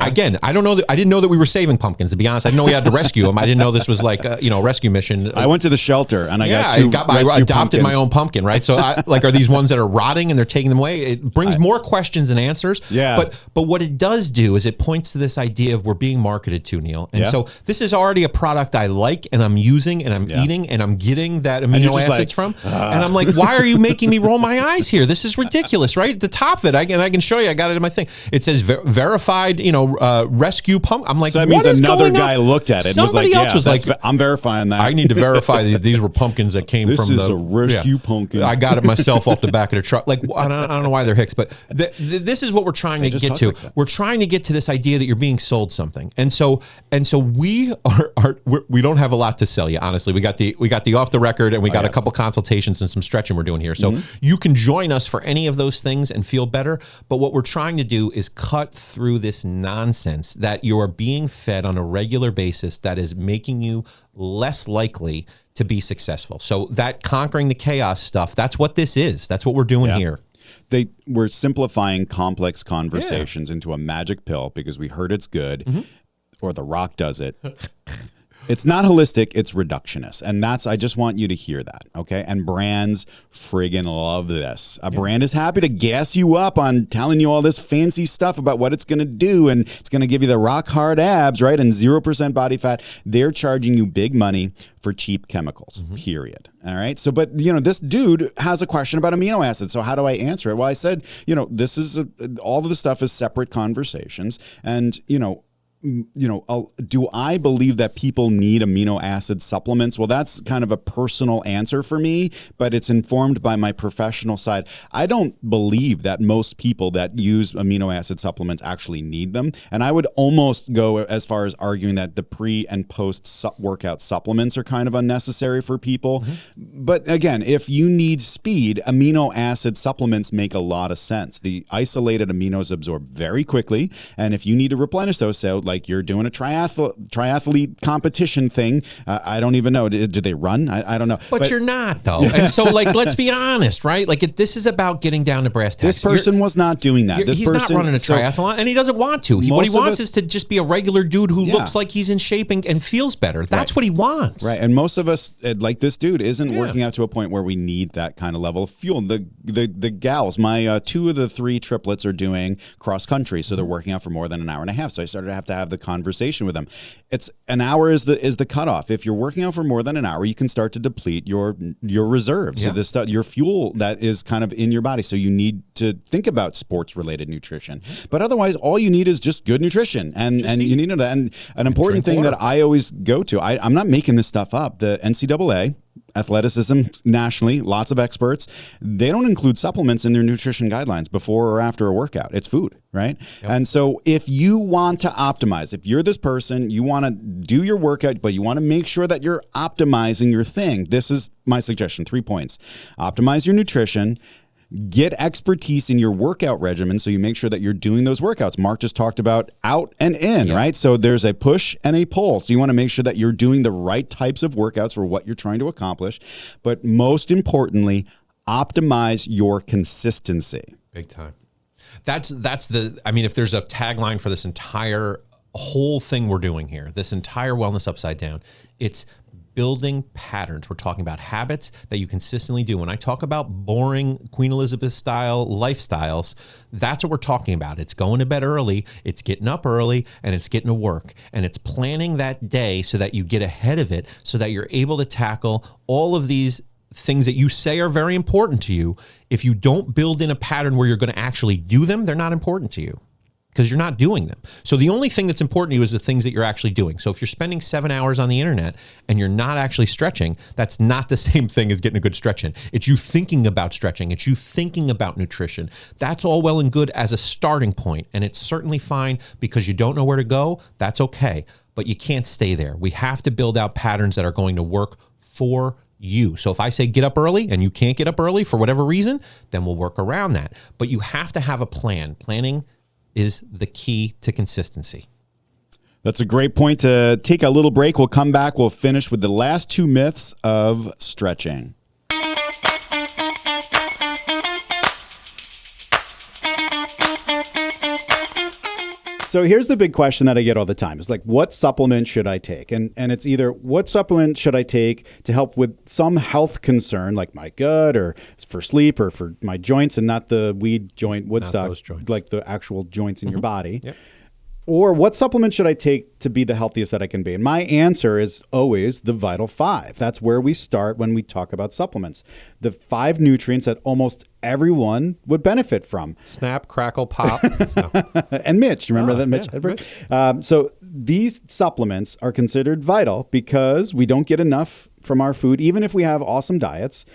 know that I didn't know that we were saving pumpkins, to be honest. I didn't know we had to rescue them. I didn't know this was like a rescue mission. I went to the shelter and I I adopted pumpkins. my own pumpkin, right? So are these ones that are rotting and they're taking them away? It brings more questions than answers. Yeah. But what it does do is it points to this idea of we're being marketed to, Neal. And so this is already a product I like and I'm using and I'm eating and I'm getting that amino acids from. And I'm like, why are you making me roll my eyes here? This is ridiculous, right? At the top of it, I can show you. I got it in my thing. It says verified, rescue pump. I'm like, so that means another guy looked at it. Somebody else was like, I'm verifying that. I need to verify that these were pumpkins that came from This is a rescue pumpkin. I got it myself off the back of the truck. Like, I don't know why they're hicks, but this is what we're trying to get to. We're trying to get to this idea that you're being sold something. And so we don't have a lot to sell you, honestly. We got the off the record and we got a couple consultations and some stretching we're doing here. So you can join us for any of those things and feel better. But what we're trying to do is cut through this nonsense that you are being fed on a regular basis that is making you less likely to be successful. So that conquering the chaos stuff, that's what this is. That's what we're doing here. We're simplifying complex conversations into a magic pill because we heard it's good, or The Rock does it. It's not holistic, it's reductionist. And I just want you to hear that, okay? And brands friggin' love this. A brand is happy to gas you up on telling you all this fancy stuff about what it's gonna do, and it's gonna give you the rock hard abs, right? And 0% body fat. They're charging you big money for cheap chemicals, period. All right. So, but, this dude has a question about amino acids. So how do I answer it? Well, I said, this is all of the stuff is separate conversations. And, do I believe that people need amino acid supplements? Well, that's kind of a personal answer for me, but it's informed by my professional side. I don't believe that most people that use amino acid supplements actually need them. And I would almost go as far as arguing that the pre and post workout supplements are kind of unnecessary for people. But again, if you need speed, amino acid supplements make a lot of sense. The isolated aminos absorb very quickly. And if you need to replenish those, so like you're doing a triathlete competition thing. I don't even know. Do they run? I don't know. But you're not, though. And so, let's be honest, right? This is about getting down to brass tacks. This person was not doing that. He's not running a triathlon, and he doesn't want to. What he wants is to just be a regular dude who looks like he's in shape and feels better. That's what he wants. Right. And most of us, like this dude, isn't working out to a point where we need that kind of level of fuel. The gals, my 2 of the 3 triplets are doing cross country, so they're working out for more than an hour and a half. So I started to have the conversation with them. It's an hour is the cutoff. If you're working out for more than an hour, you can start to deplete your reserves. So your fuel that is kind of in your body. So you need to think about sports related nutrition. But otherwise, all you need is just good nutrition. And you need that. And an important thing that I always go to, I'm not making this stuff up. The NCAA, athleticism nationally, lots of experts, they don't include supplements in their nutrition guidelines before or after a workout. It's food, right? Yep. And so if you want to optimize, if you're this person, you want to do your workout, but you want to make sure that you're optimizing your thing, this is my suggestion, 3 points. Optimize your nutrition. Get expertise in your workout regimen so you make sure that you're doing those workouts. Mark just talked about out and in, right? So there's a push and a pull. So you want to make sure that you're doing the right types of workouts for what you're trying to accomplish. But most importantly, optimize your consistency. Big time. That's if there's a tagline for this entire whole thing we're doing here, this entire Wellness Upside Down, it's building patterns. We're talking about habits that you consistently do. When I talk about boring Queen Elizabeth style lifestyles, that's what we're talking about. It's going to bed early, it's getting up early, and it's getting to work. And it's planning that day so that you get ahead of it, so that you're able to tackle all of these things that you say are very important to you. If you don't build in a pattern where you're going to actually do them, they're not important to you, because you're not doing them. So the only thing that's important to you is the things that you're actually doing. So if you're spending 7 hours on the internet and you're not actually stretching, that's not the same thing as getting a good stretch in. It's you thinking about stretching. It's you thinking about nutrition. That's all well and good as a starting point. And it's certainly fine because you don't know where to go. That's okay. But you can't stay there. We have to build out patterns that are going to work for you. So if I say get up early and you can't get up early for whatever reason, then we'll work around that. But you have to have a plan. Planning is the key to consistency. That's a great point to take a little break. We'll come back. We'll finish with the last 2 myths of stretching. So here's the big question that I get all the time. It's like, what supplement should I take? And it's either what supplement should I take to help with some health concern, like my gut or for sleep or for my joints, and not the weed joint Woodstock, like the actual joints in your body. Yep. Or what supplement should I take to be the healthiest that I can be? And my answer is always the Vital 5. That's where we start when we talk about supplements. The 5 nutrients that almost everyone would benefit from. Snap, crackle, pop. No. And Mitch. Remember that, Mitch? Yeah, so these supplements are considered vital because we don't get enough from our food, even if we have awesome diets.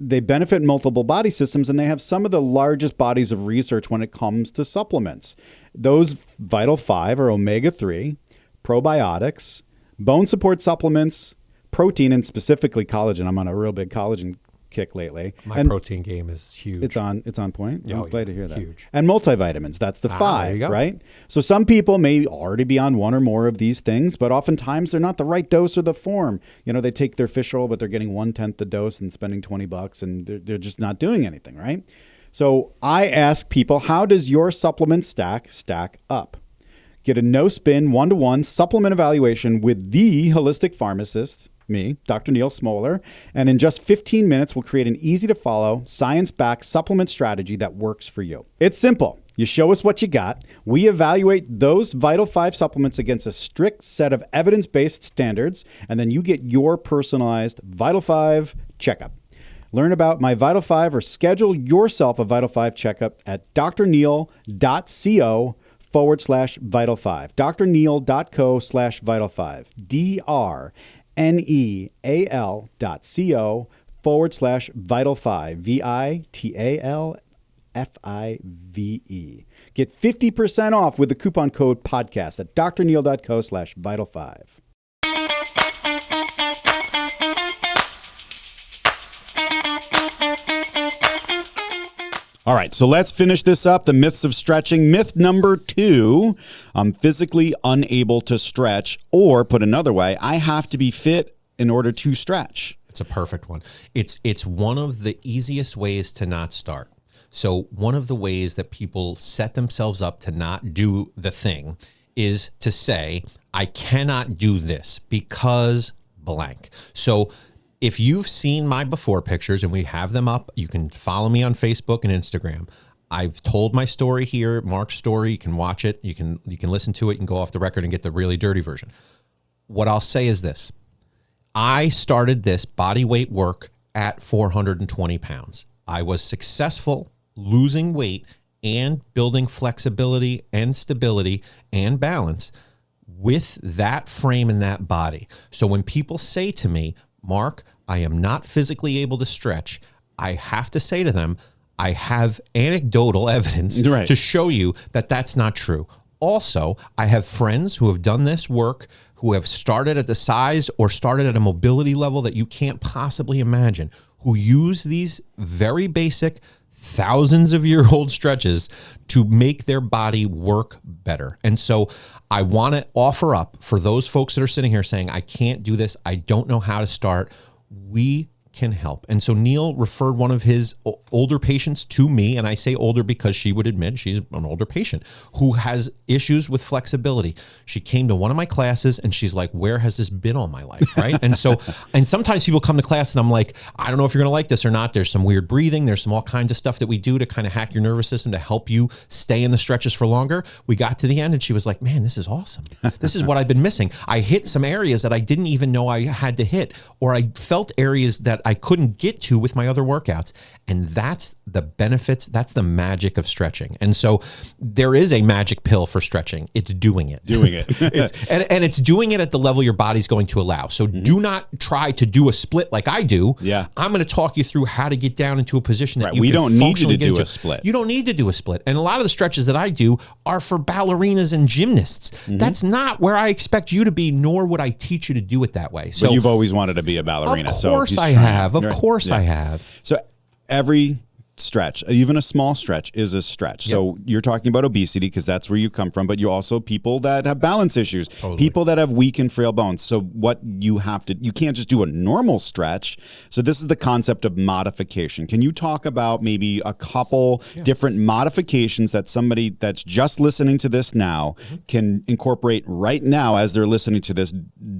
They benefit multiple body systems, and they have some of the largest bodies of research when it comes to supplements. Those Vital 5 are omega-3, probiotics, bone support supplements, protein, and specifically collagen. I'm on a real big collagen kick lately. My protein game is huge. It's on point. I'm glad to hear that. Huge. And multivitamins. That's the 5, right? So some people may already be on one or more of these things, but oftentimes they're not the right dose or the form. They take their fish oil, but they're getting 1/10 the dose and spending $20, and they're just not doing anything, right? So I ask people, how does your supplement stack up? Get a no-spin, one-to-one supplement evaluation with the holistic pharmacist, me, Dr. Neal Smoller, and in just 15 minutes, we'll create an easy-to-follow, science-backed supplement strategy that works for you. It's simple. You show us what you got. We evaluate those Vital 5 supplements against a strict set of evidence-based standards, and then you get your personalized Vital 5 checkup. Learn about my Vital 5 or schedule yourself a Vital 5 checkup at drneal.co/Vital 5. drneal.co/Vital 5. DRNEAL.co/Vital 5. VITALFIVE. Get 50% off with the coupon code podcast at drneal.co/Vital 5. All right, so let's finish this up. The myths of stretching. Myth number 2, I'm physically unable to stretch, or put another way, I have to be fit in order to stretch. It's a perfect one. It's one of the easiest ways to not start. So one of the ways that people set themselves up to not do the thing is to say, I cannot do this because blank. So if you've seen my before pictures, and we have them up, you can follow me on Facebook and Instagram. I've told my story here, Mark's story. You can watch it. You can listen to it and go off the record and get the really dirty version. What I'll say is this. I started this body weight work at 420 pounds. I was successful losing weight and building flexibility and stability and balance with that frame and that body. So when people say to me, Mark, I am not physically able to stretch, I have to say to them, I have anecdotal evidence to show you that that's not true. Also, I have friends who have done this work, who have started at the size or started at a mobility level that you can't possibly imagine, who use these very basic thousands of year old stretches to make their body work better. And so I want to offer up for those folks that are sitting here saying, I can't do this, I don't know how to start, we can help. And so Neal referred one of his older patients to me, and I say older because she would admit she's an older patient who has issues with flexibility. She came to one of my classes and she's like, where has this been all my life, right? And so, and sometimes people come to class and I'm like, I don't know if you're gonna like this or not. There's some weird breathing. There's some all kinds of stuff that we do to kind of hack your nervous system to help you stay in the stretches for longer. We got to the end and she was like, man, this is awesome. This is what I've been missing. I hit some areas that I didn't even know I had to hit, or I felt areas that I couldn't get to with my other workouts. And that's the benefits. That's the magic of stretching. And so there is a magic pill for stretching. It's doing it. And it's doing it at the level your body's going to allow. So do not try to do a split like I do. Yeah. I'm going to talk you through how to get down into a position that you we can don't need you to get do a split. You don't need to do a split. And a lot of the stretches that I do are for ballerinas and gymnasts. That's not where I expect you to be, nor would I teach you to do it that way. So but you've always wanted to be a ballerina. Of course I have. Of course I have. So every stretch, even a small stretch, is a stretch. Yep. So you're talking about obesity because that's where you come from, but you also people that have balance issues, people that have weak and frail bones. So what you have to, you can't just do a normal stretch. So this is the concept of modification. Can you talk about maybe a couple different modifications that somebody that's just listening to this now can incorporate right now as they're listening to this?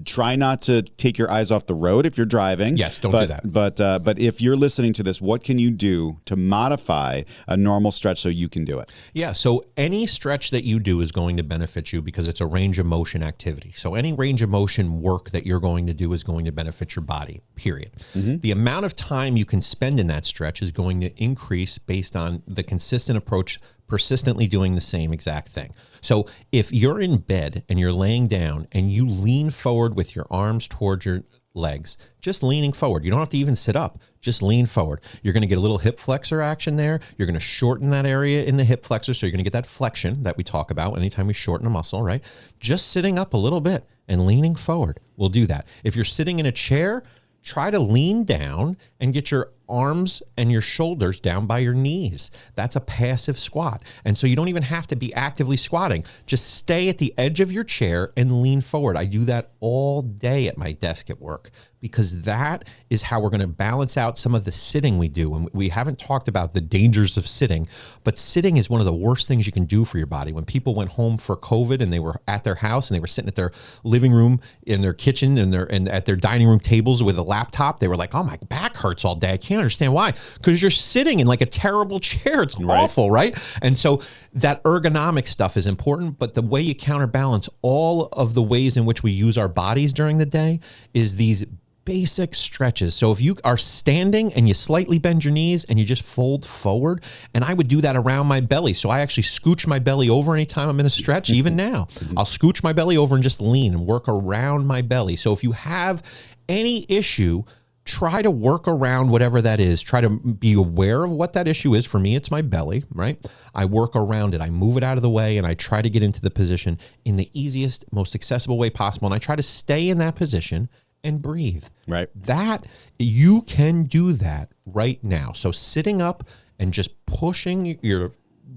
Try not to take your eyes off the road if you're driving. Yes, don't do that. But if you're listening to this, what can you do to modify a normal stretch so you can do it? Yeah, so any stretch that you do is going to benefit you because it's a range of motion activity. So any range of motion work that you're going to do is going to benefit your body, period. The amount of time you can spend in that stretch is going to increase based on the consistent approach, persistently doing the same exact thing. So if you're in bed and you're laying down and you lean forward with your arms towards your legs, just leaning forward. You don't have to even sit up, just lean forward. You're going to get a little hip flexor action there. You're going to shorten that area in the hip flexor. So you're going to get that flexion that we talk about anytime we shorten a muscle, right? Just sitting up a little bit and leaning forward will do that. If you're sitting in a chair, try to lean down and get your arms and your shoulders down by your knees. That's a passive squat. And so you don't even have to be actively squatting. Just stay at the edge of your chair and lean forward. I do that all day at my desk at work, because that is how we're going to balance out some of the sitting we do. And we haven't talked about the dangers of sitting, but sitting is one of the worst things you can do for your body. When people went home for COVID and they were at their house and they were sitting at their living room, in their kitchen, and at their dining room tables with a laptop, they were like, oh, my back hurts all day. I can't understand why. Because you're sitting in like a terrible chair. It's awful, right? And so that ergonomic stuff is important, but the way you counterbalance all of the ways in which we use our bodies during the day is these basic stretches. So if you are standing and you slightly bend your knees and you just fold forward, and I would do that around my belly. So I actually scooch my belly over anytime I'm in a stretch. Even now, I'll scooch my belly over and just lean and work around my belly. So if you have any issue, try to work around whatever that is. Try to be aware of what that issue is. For me, it's my belly, right? I work around it. I move it out of the way, and I try to get into the position in the easiest, most accessible way possible. And I try to stay in that position and breathe. Right. That, you can do that right now. So sitting up and just pushing, you're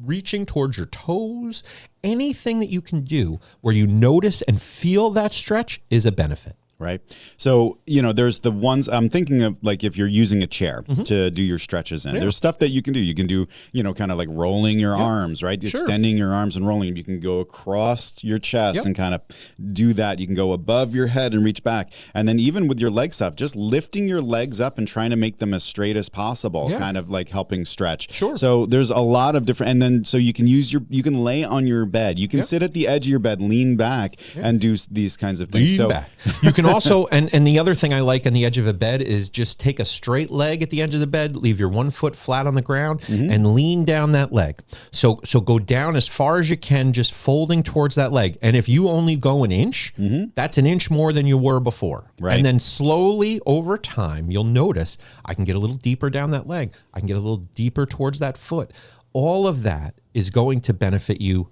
reaching towards your toes, anything that you can do where you notice and feel that stretch is a benefit. Right. So, there's the ones I'm thinking of, like if you're using a chair to do your stretches in, there's stuff that you can do. You can do, kind of like rolling your arms, right? Sure. Extending your arms and rolling. You can go across your chest and kind of do that. You can go above your head and reach back. And then even with your leg stuff, just lifting your legs up and trying to make them as straight as possible, kind of like helping stretch. Sure. So there's a lot of different, and then so you can you can lay on your bed. You can sit at the edge of your bed, lean back and do these kinds of things. Lean back. You can also, and the other thing I like on the edge of a bed is just take a straight leg at the edge of the bed, leave your 1 foot flat on the ground, and lean down that leg. So go down as far as you can, just folding towards that leg. And if you only go an inch, that's an inch more than you were before. Right. And then slowly over time, you'll notice I can get a little deeper down that leg. I can get a little deeper towards that foot. All of that is going to benefit you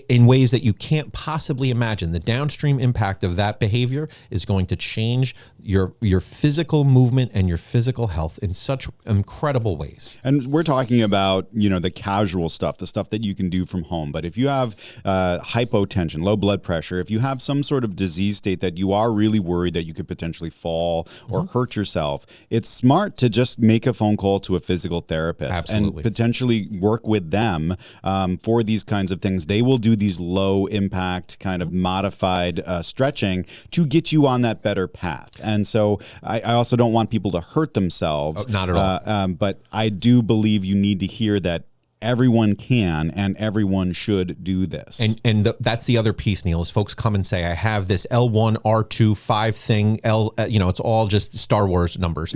in ways that you can't possibly imagine. The downstream impact of that behavior is going to change your physical movement and your physical health in such incredible ways. And we're talking about, the casual stuff, the stuff that you can do from home. But if you have hypotension, low blood pressure, if you have some sort of disease state that you are really worried that you could potentially fall or hurt yourself, it's smart to just make a phone call to a physical therapist and potentially work with them for these kinds of things. They will do these low impact kind of modified stretching to get you on that better path. And so I also don't want people to hurt themselves. Not at all. But I do believe you need to hear that everyone can and everyone should do this. And that's the other piece, Neal, is folks come and say, I have this L1, R2, 5 thing, it's all just Star Wars numbers.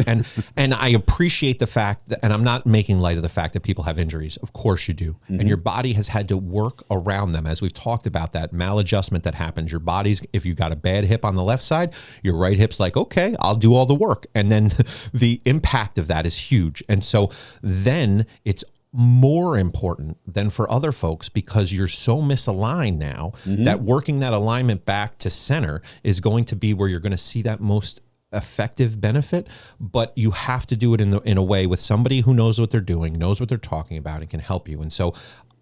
And I appreciate the fact that, and I'm not making light of the fact that people have injuries. Of course you do. And your body has had to work around them. As we've talked about, that maladjustment that happens, your body's, if you've got a bad hip on the left side, your right hip's like, okay, I'll do all the work. And then the impact of that is huge. And so then it's more important than for other folks, because you're so misaligned now that working that alignment back to center is going to be where you're going to see that most effective benefit. But you have to do it in a way with somebody who knows what they're doing, knows what they're talking about, and can help you. And so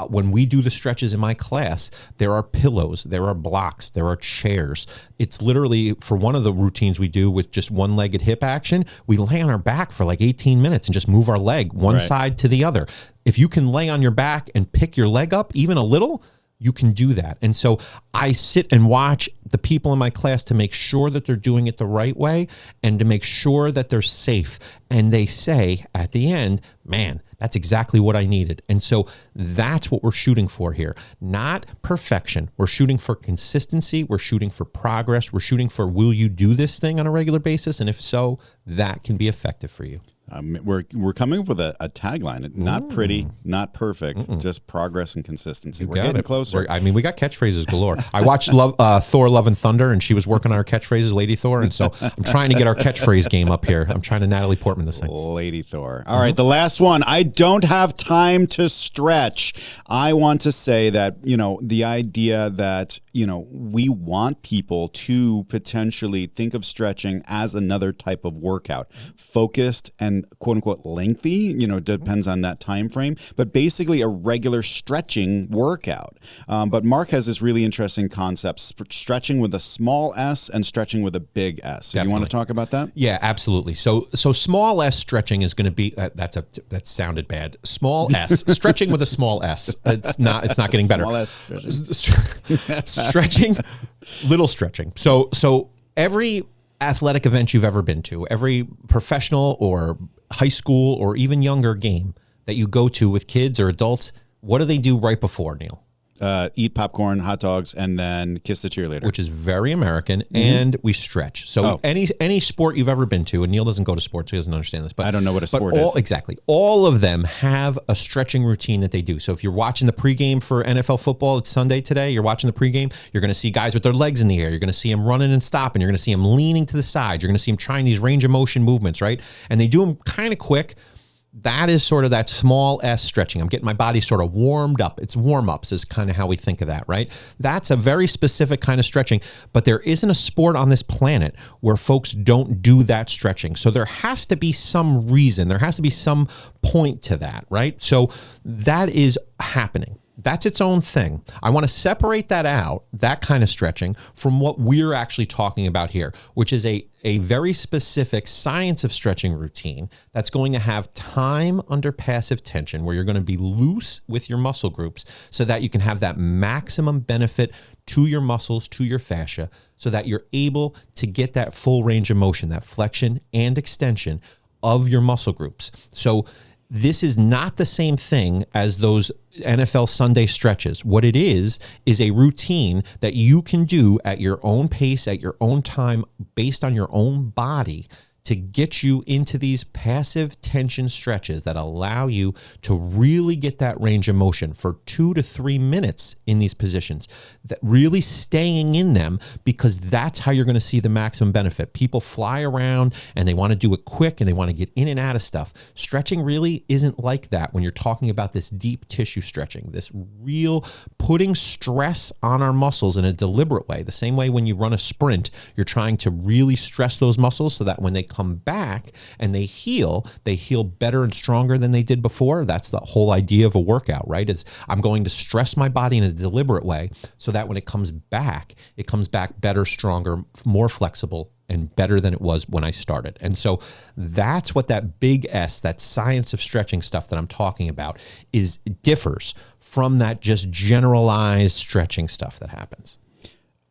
when we do the stretches in my class, there are pillows, there are blocks, there are chairs. It's literally, for one of the routines we do with just one-legged hip action, we lay on our back for like 18 minutes and just move our leg one side to the other. If you can lay on your back and pick your leg up even a little, you can do that. And so I sit and watch the people in my class to make sure that they're doing it the right way and to make sure that they're safe. And they say at the end, man, that's exactly what I needed. And so that's what we're shooting for here. Not perfection. We're shooting for consistency. We're shooting for progress. We're shooting for, will you do this thing on a regular basis? And if so, that can be effective for you. We're coming up with a tagline. Not pretty, not perfect, just progress and consistency. We're getting closer. We got catchphrases galore. I watched Thor: Love and Thunder, and she was working on our catchphrases, Lady Thor, and so I'm trying to get our catchphrase game up here. I'm trying to Natalie Portman this thing. Lady Thor. All right, the last one. I don't have time to stretch. I want to say that, the idea that we want people to potentially think of stretching as another type of workout, focused and quote unquote lengthy, depends on that time frame, but basically a regular stretching workout. But Mark has this really interesting concept, stretching with a small S and stretching with a big S. So you want to talk about that? Yeah, absolutely. So small S stretching is going to be, that sounded bad. Small S, stretching with a small S. It's not getting better. Small S stretching, little stretching. So every athletic event you've ever been to, every professional or high school or even younger game that you go to with kids or adults, what do they do right before, Neal? Eat popcorn, hot dogs, and then kiss the cheerleader. Which is very American, and we stretch. So any sport you've ever been to, and Neal doesn't go to sports, so he doesn't understand this. But I don't know what a sport is. Exactly. All of them have a stretching routine that they do. So if you're watching the pregame for NFL football, it's Sunday today, you're watching the pregame, you're going to see guys with their legs in the air. You're going to see them running and stopping. You're going to see them leaning to the side. You're going to see them trying these range of motion movements, right? And they do them kind of quick. That is sort of that small S stretching. I'm getting my body sort of warmed up. It's warm-ups is kind of how we think of that, right? That's a very specific kind of stretching, but there isn't a sport on this planet where folks don't do that stretching. So there has to be some reason. There has to be some point to that, right? So that is happening. That's its own thing. I want to separate that out, that kind of stretching, from what we're actually talking about here, which is a very specific science of stretching routine that's going to have time under passive tension, where you're going to be loose with your muscle groups so that you can have that maximum benefit to your muscles, to your fascia, so that you're able to get that full range of motion, that flexion and extension of your muscle groups. So this is not the same thing as those NFL Sunday stretches. What it is a routine that you can do at your own pace, at your own time, based on your own body, to get you into these passive tension stretches that allow you to really get that range of motion for 2 to 3 minutes in these positions, that really staying in them, because that's how you're going to see the maximum benefit. People fly around and they want to do it quick and they want to get in and out of stuff. Stretching really isn't like that when you're talking about this deep tissue stretching, this real putting stress on our muscles in a deliberate way. The same way when you run a sprint, you're trying to really stress those muscles so that when they come back and they heal better and stronger than they did before. That's the whole idea of a workout, right? It's I'm going to stress my body in a deliberate way so that when it comes back better, stronger, more flexible, and better than it was when I started. And so that's what that big S, that science of stretching stuff that I'm talking about, differs from that just generalized stretching stuff that happens.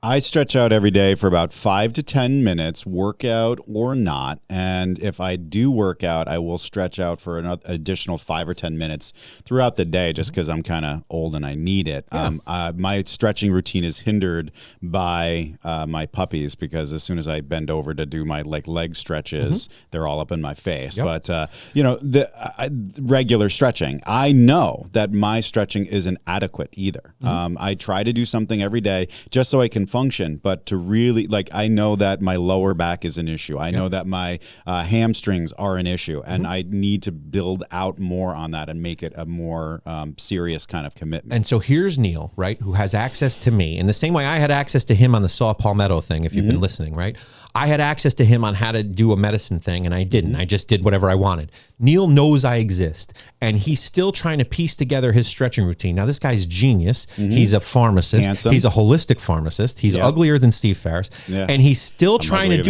I stretch out every day for about 5 to 10 minutes, workout or not. And if I do work out, I will stretch out for an additional 5 or 10 minutes throughout the day, just because I'm kind of old and I need it. Yeah. My stretching routine is hindered by my puppies, because as soon as I bend over to do my leg stretches, they're all up in my face. Yep. But, the regular stretching, I know that my stretching isn't adequate either. I try to do something every day just so I can function, but to really, I know that my lower back is an issue. I know that my hamstrings are an issue, and I need to build out more on that and make it a more serious kind of commitment. And so here's Neal, right, who has access to me in the same way I had access to him on the Saw Palmetto thing, if you've been listening, right? I had access to him on how to do a medicine thing, and I didn't. I just did whatever I wanted. Neal knows I exist, and he's still trying to piece together his stretching routine. Now, this guy's genius. He's a pharmacist. Handsome. He's a holistic pharmacist. He's uglier than Steve Ferris, and he's still trying to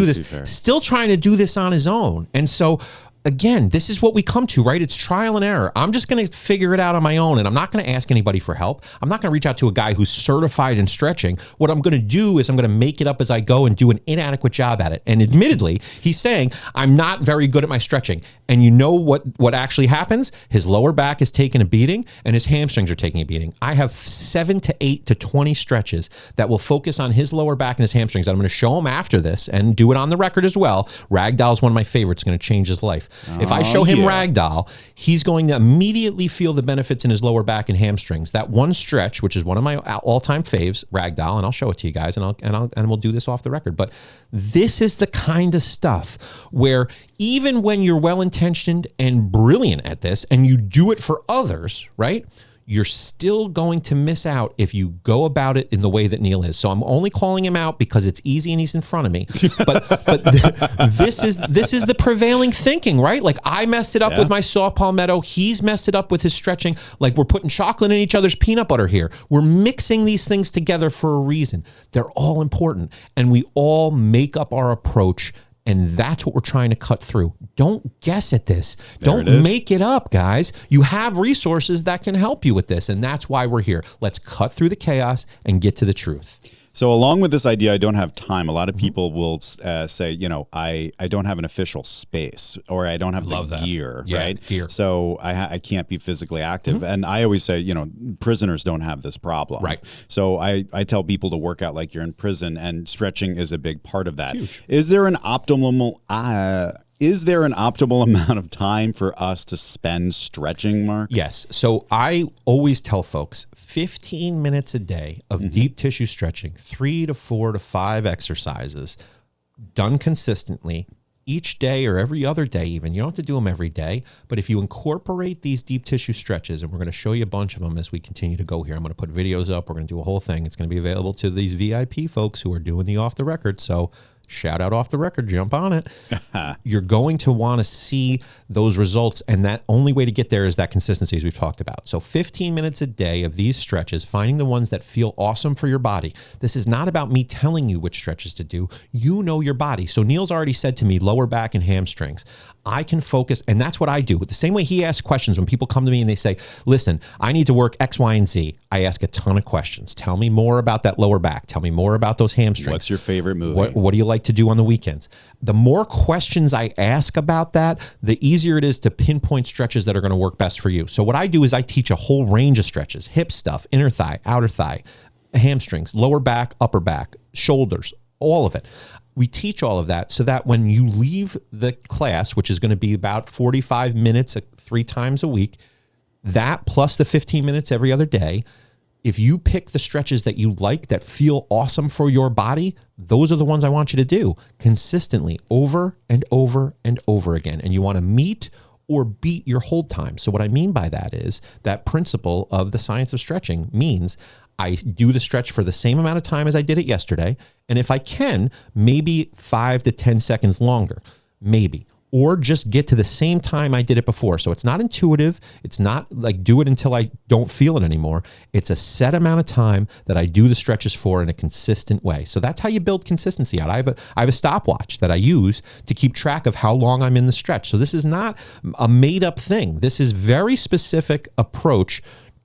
do this on his own. And so, again, this is what we come to, right? It's trial and error. I'm just going to figure it out on my own, and I'm not going to ask anybody for help. I'm not going to reach out to a guy who's certified in stretching. What I'm going to do is I'm going to make it up as I go and do an inadequate job at it. And admittedly, he's saying, I'm not very good at my stretching. And you know what actually happens? His lower back is taking a beating, and his hamstrings are taking a beating. I have 7 to 8 to 20 stretches that will focus on his lower back and his hamstrings. I'm going to show him after this and do it on the record as well. Ragdoll is one of my favorites. It's going to change his life. If I show him Ragdoll, he's going to immediately feel the benefits in his lower back and hamstrings. That one stretch, which is one of my all-time faves, Ragdoll, and I'll show it to you guys, and we'll do this off the record. But this is the kind of stuff where even when you're well-intentioned and brilliant at this, and you do it for others, right? you're still going to miss out if you go about it in the way that Neal is. So I'm only calling him out because it's easy and he's in front of me. But this is the prevailing thinking, right? Like I messed it up with my saw palmetto. He's messed it up with his stretching. Like we're putting chocolate in each other's peanut butter here. We're mixing these things together for a reason. They're all important, and we all make up our approach. And that's what we're trying to cut through. Don't guess at this. Don't make it up, guys. You have resources that can help you with this, and that's why we're here. Let's cut through the chaos and get to the truth. So along with this idea, I don't have time. A lot of people will say, you know, I don't have an official space, or I don't have the gear, right? Gear. So I can't be physically active. And I always say, you know, prisoners don't have this problem. Right. So I tell people to work out like you're in prison, and stretching is a big part of that. Huge. Is there an optimal amount of time for us to spend stretching, Mark? Yes. So I always tell folks 15 minutes a day of deep tissue stretching, 3 to 4 to 5 exercises done consistently each day or every other day even. You don't have to do them every day, but if you incorporate these deep tissue stretches, and we're going to show you a bunch of them as we continue to go here. I'm going to put videos up. We're going to do a whole thing. It's going to be available to these VIP folks who are doing the off the record. So shout out off the record, jump on it. You're going to want to see those results, and that only way to get there is that consistency, as we've talked about. So 15 minutes a day of these stretches, finding the ones that feel awesome for your body. This is not about me telling you which stretches to do. You know your body. So Neal's already said to me, lower back and hamstrings. I can focus, and that's what I do. The same way he asks questions when people come to me and they say, listen, I need to work X, Y, and Z. I ask a ton of questions. Tell me more about that lower back. Tell me more about those hamstrings. What's your favorite movie? What do you like to do on the weekends? The more questions I ask about that, the easier it is to pinpoint stretches that are going to work best for you. So what I do is I teach a whole range of stretches: hip stuff, inner thigh, outer thigh, hamstrings, lower back, upper back, shoulders, all of it. We teach all of that so that when you leave the class, which is going to be about 45 minutes 3 times a week, that plus the 15 minutes every other day, if you pick the stretches that you like, that feel awesome for your body, those are the ones I want you to do consistently over and over and over again. And you want to meet or beat your hold time. So what I mean by that is that principle of the science of stretching means I do the stretch for the same amount of time as I did it yesterday. And if I can, maybe 5 to 10 seconds longer, maybe. Or just get to the same time I did it before. So it's not intuitive. It's not like do it until I don't feel it anymore. It's a set amount of time that I do the stretches for in a consistent way. So that's how you build consistency out. I have a stopwatch that I use to keep track of how long I'm in the stretch. So this is not a made up thing. This is very specific approach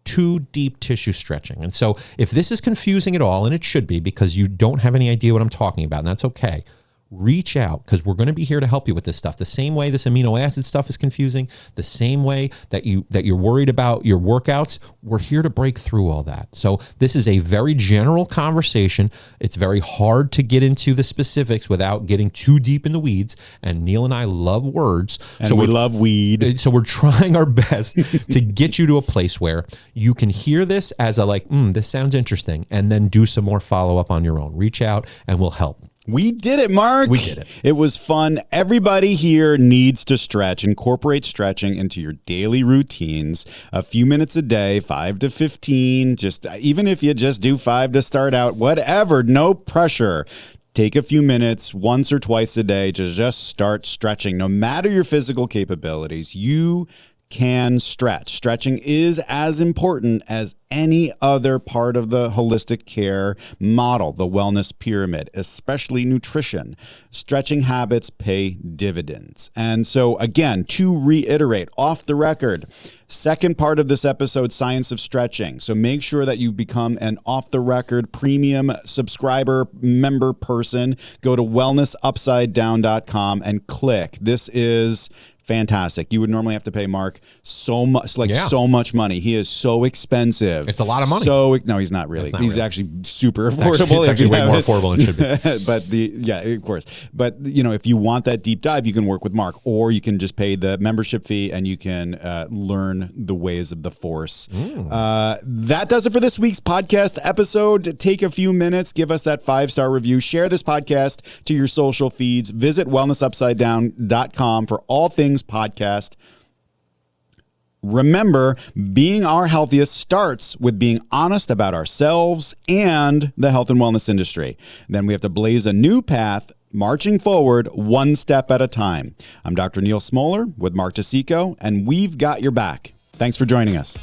to deep tissue stretching. And so if this is confusing at all, and it should be because you don't have any idea what I'm talking about, and that's okay, reach out, because we're going to be here to help you with this stuff. The same way this amino acid stuff is confusing, the same way that you're worried about your workouts, we're here to break through all that. So this is a very general conversation. It's very hard to get into the specifics without getting too deep in the weeds. And Neal and I love words. And so we love weed. So we're trying our best to get you to a place where you can hear this as a this sounds interesting, and then do some more follow-up on your own. Reach out and we'll help. We did it, Mark. We did it. It was fun. Everybody here needs to stretch. Incorporate stretching into your daily routines. A few minutes a day, 5 to 15. Just even if you just do 5 to start out, whatever, no pressure. Take a few minutes once or twice a day to just start stretching. No matter your physical capabilities, you can stretch. Stretching is as important as any other part of the holistic care model, the wellness pyramid, especially nutrition. Stretching habits pay dividends. And so again, to reiterate, off the record, second part of this episode, Science of Stretching. So make sure that you become an off-the-record premium subscriber member person. Go to wellnessupsidedown.com and click. This is fantastic. You would normally have to pay Mark so much, so much money. He is so expensive. It's a lot of money. No, he's not really. He's really. Actually super affordable. It's actually way more affordable than it should be. But of course. But if you want that deep dive, you can work with Mark, or you can just pay the membership fee and you can learn the ways of the force. That does it for this week's podcast episode. Take a few minutes, give us that 5-star review, share this podcast to your social feeds, visit wellnessupsidedown.com for all things podcast. Remember, being our healthiest starts with being honest about ourselves and the health and wellness industry. Then we have to blaze a new path, marching forward one step at a time. I'm Dr. Neal Smoller with Mark DeCicco, and we've got your back. Thanks for joining us.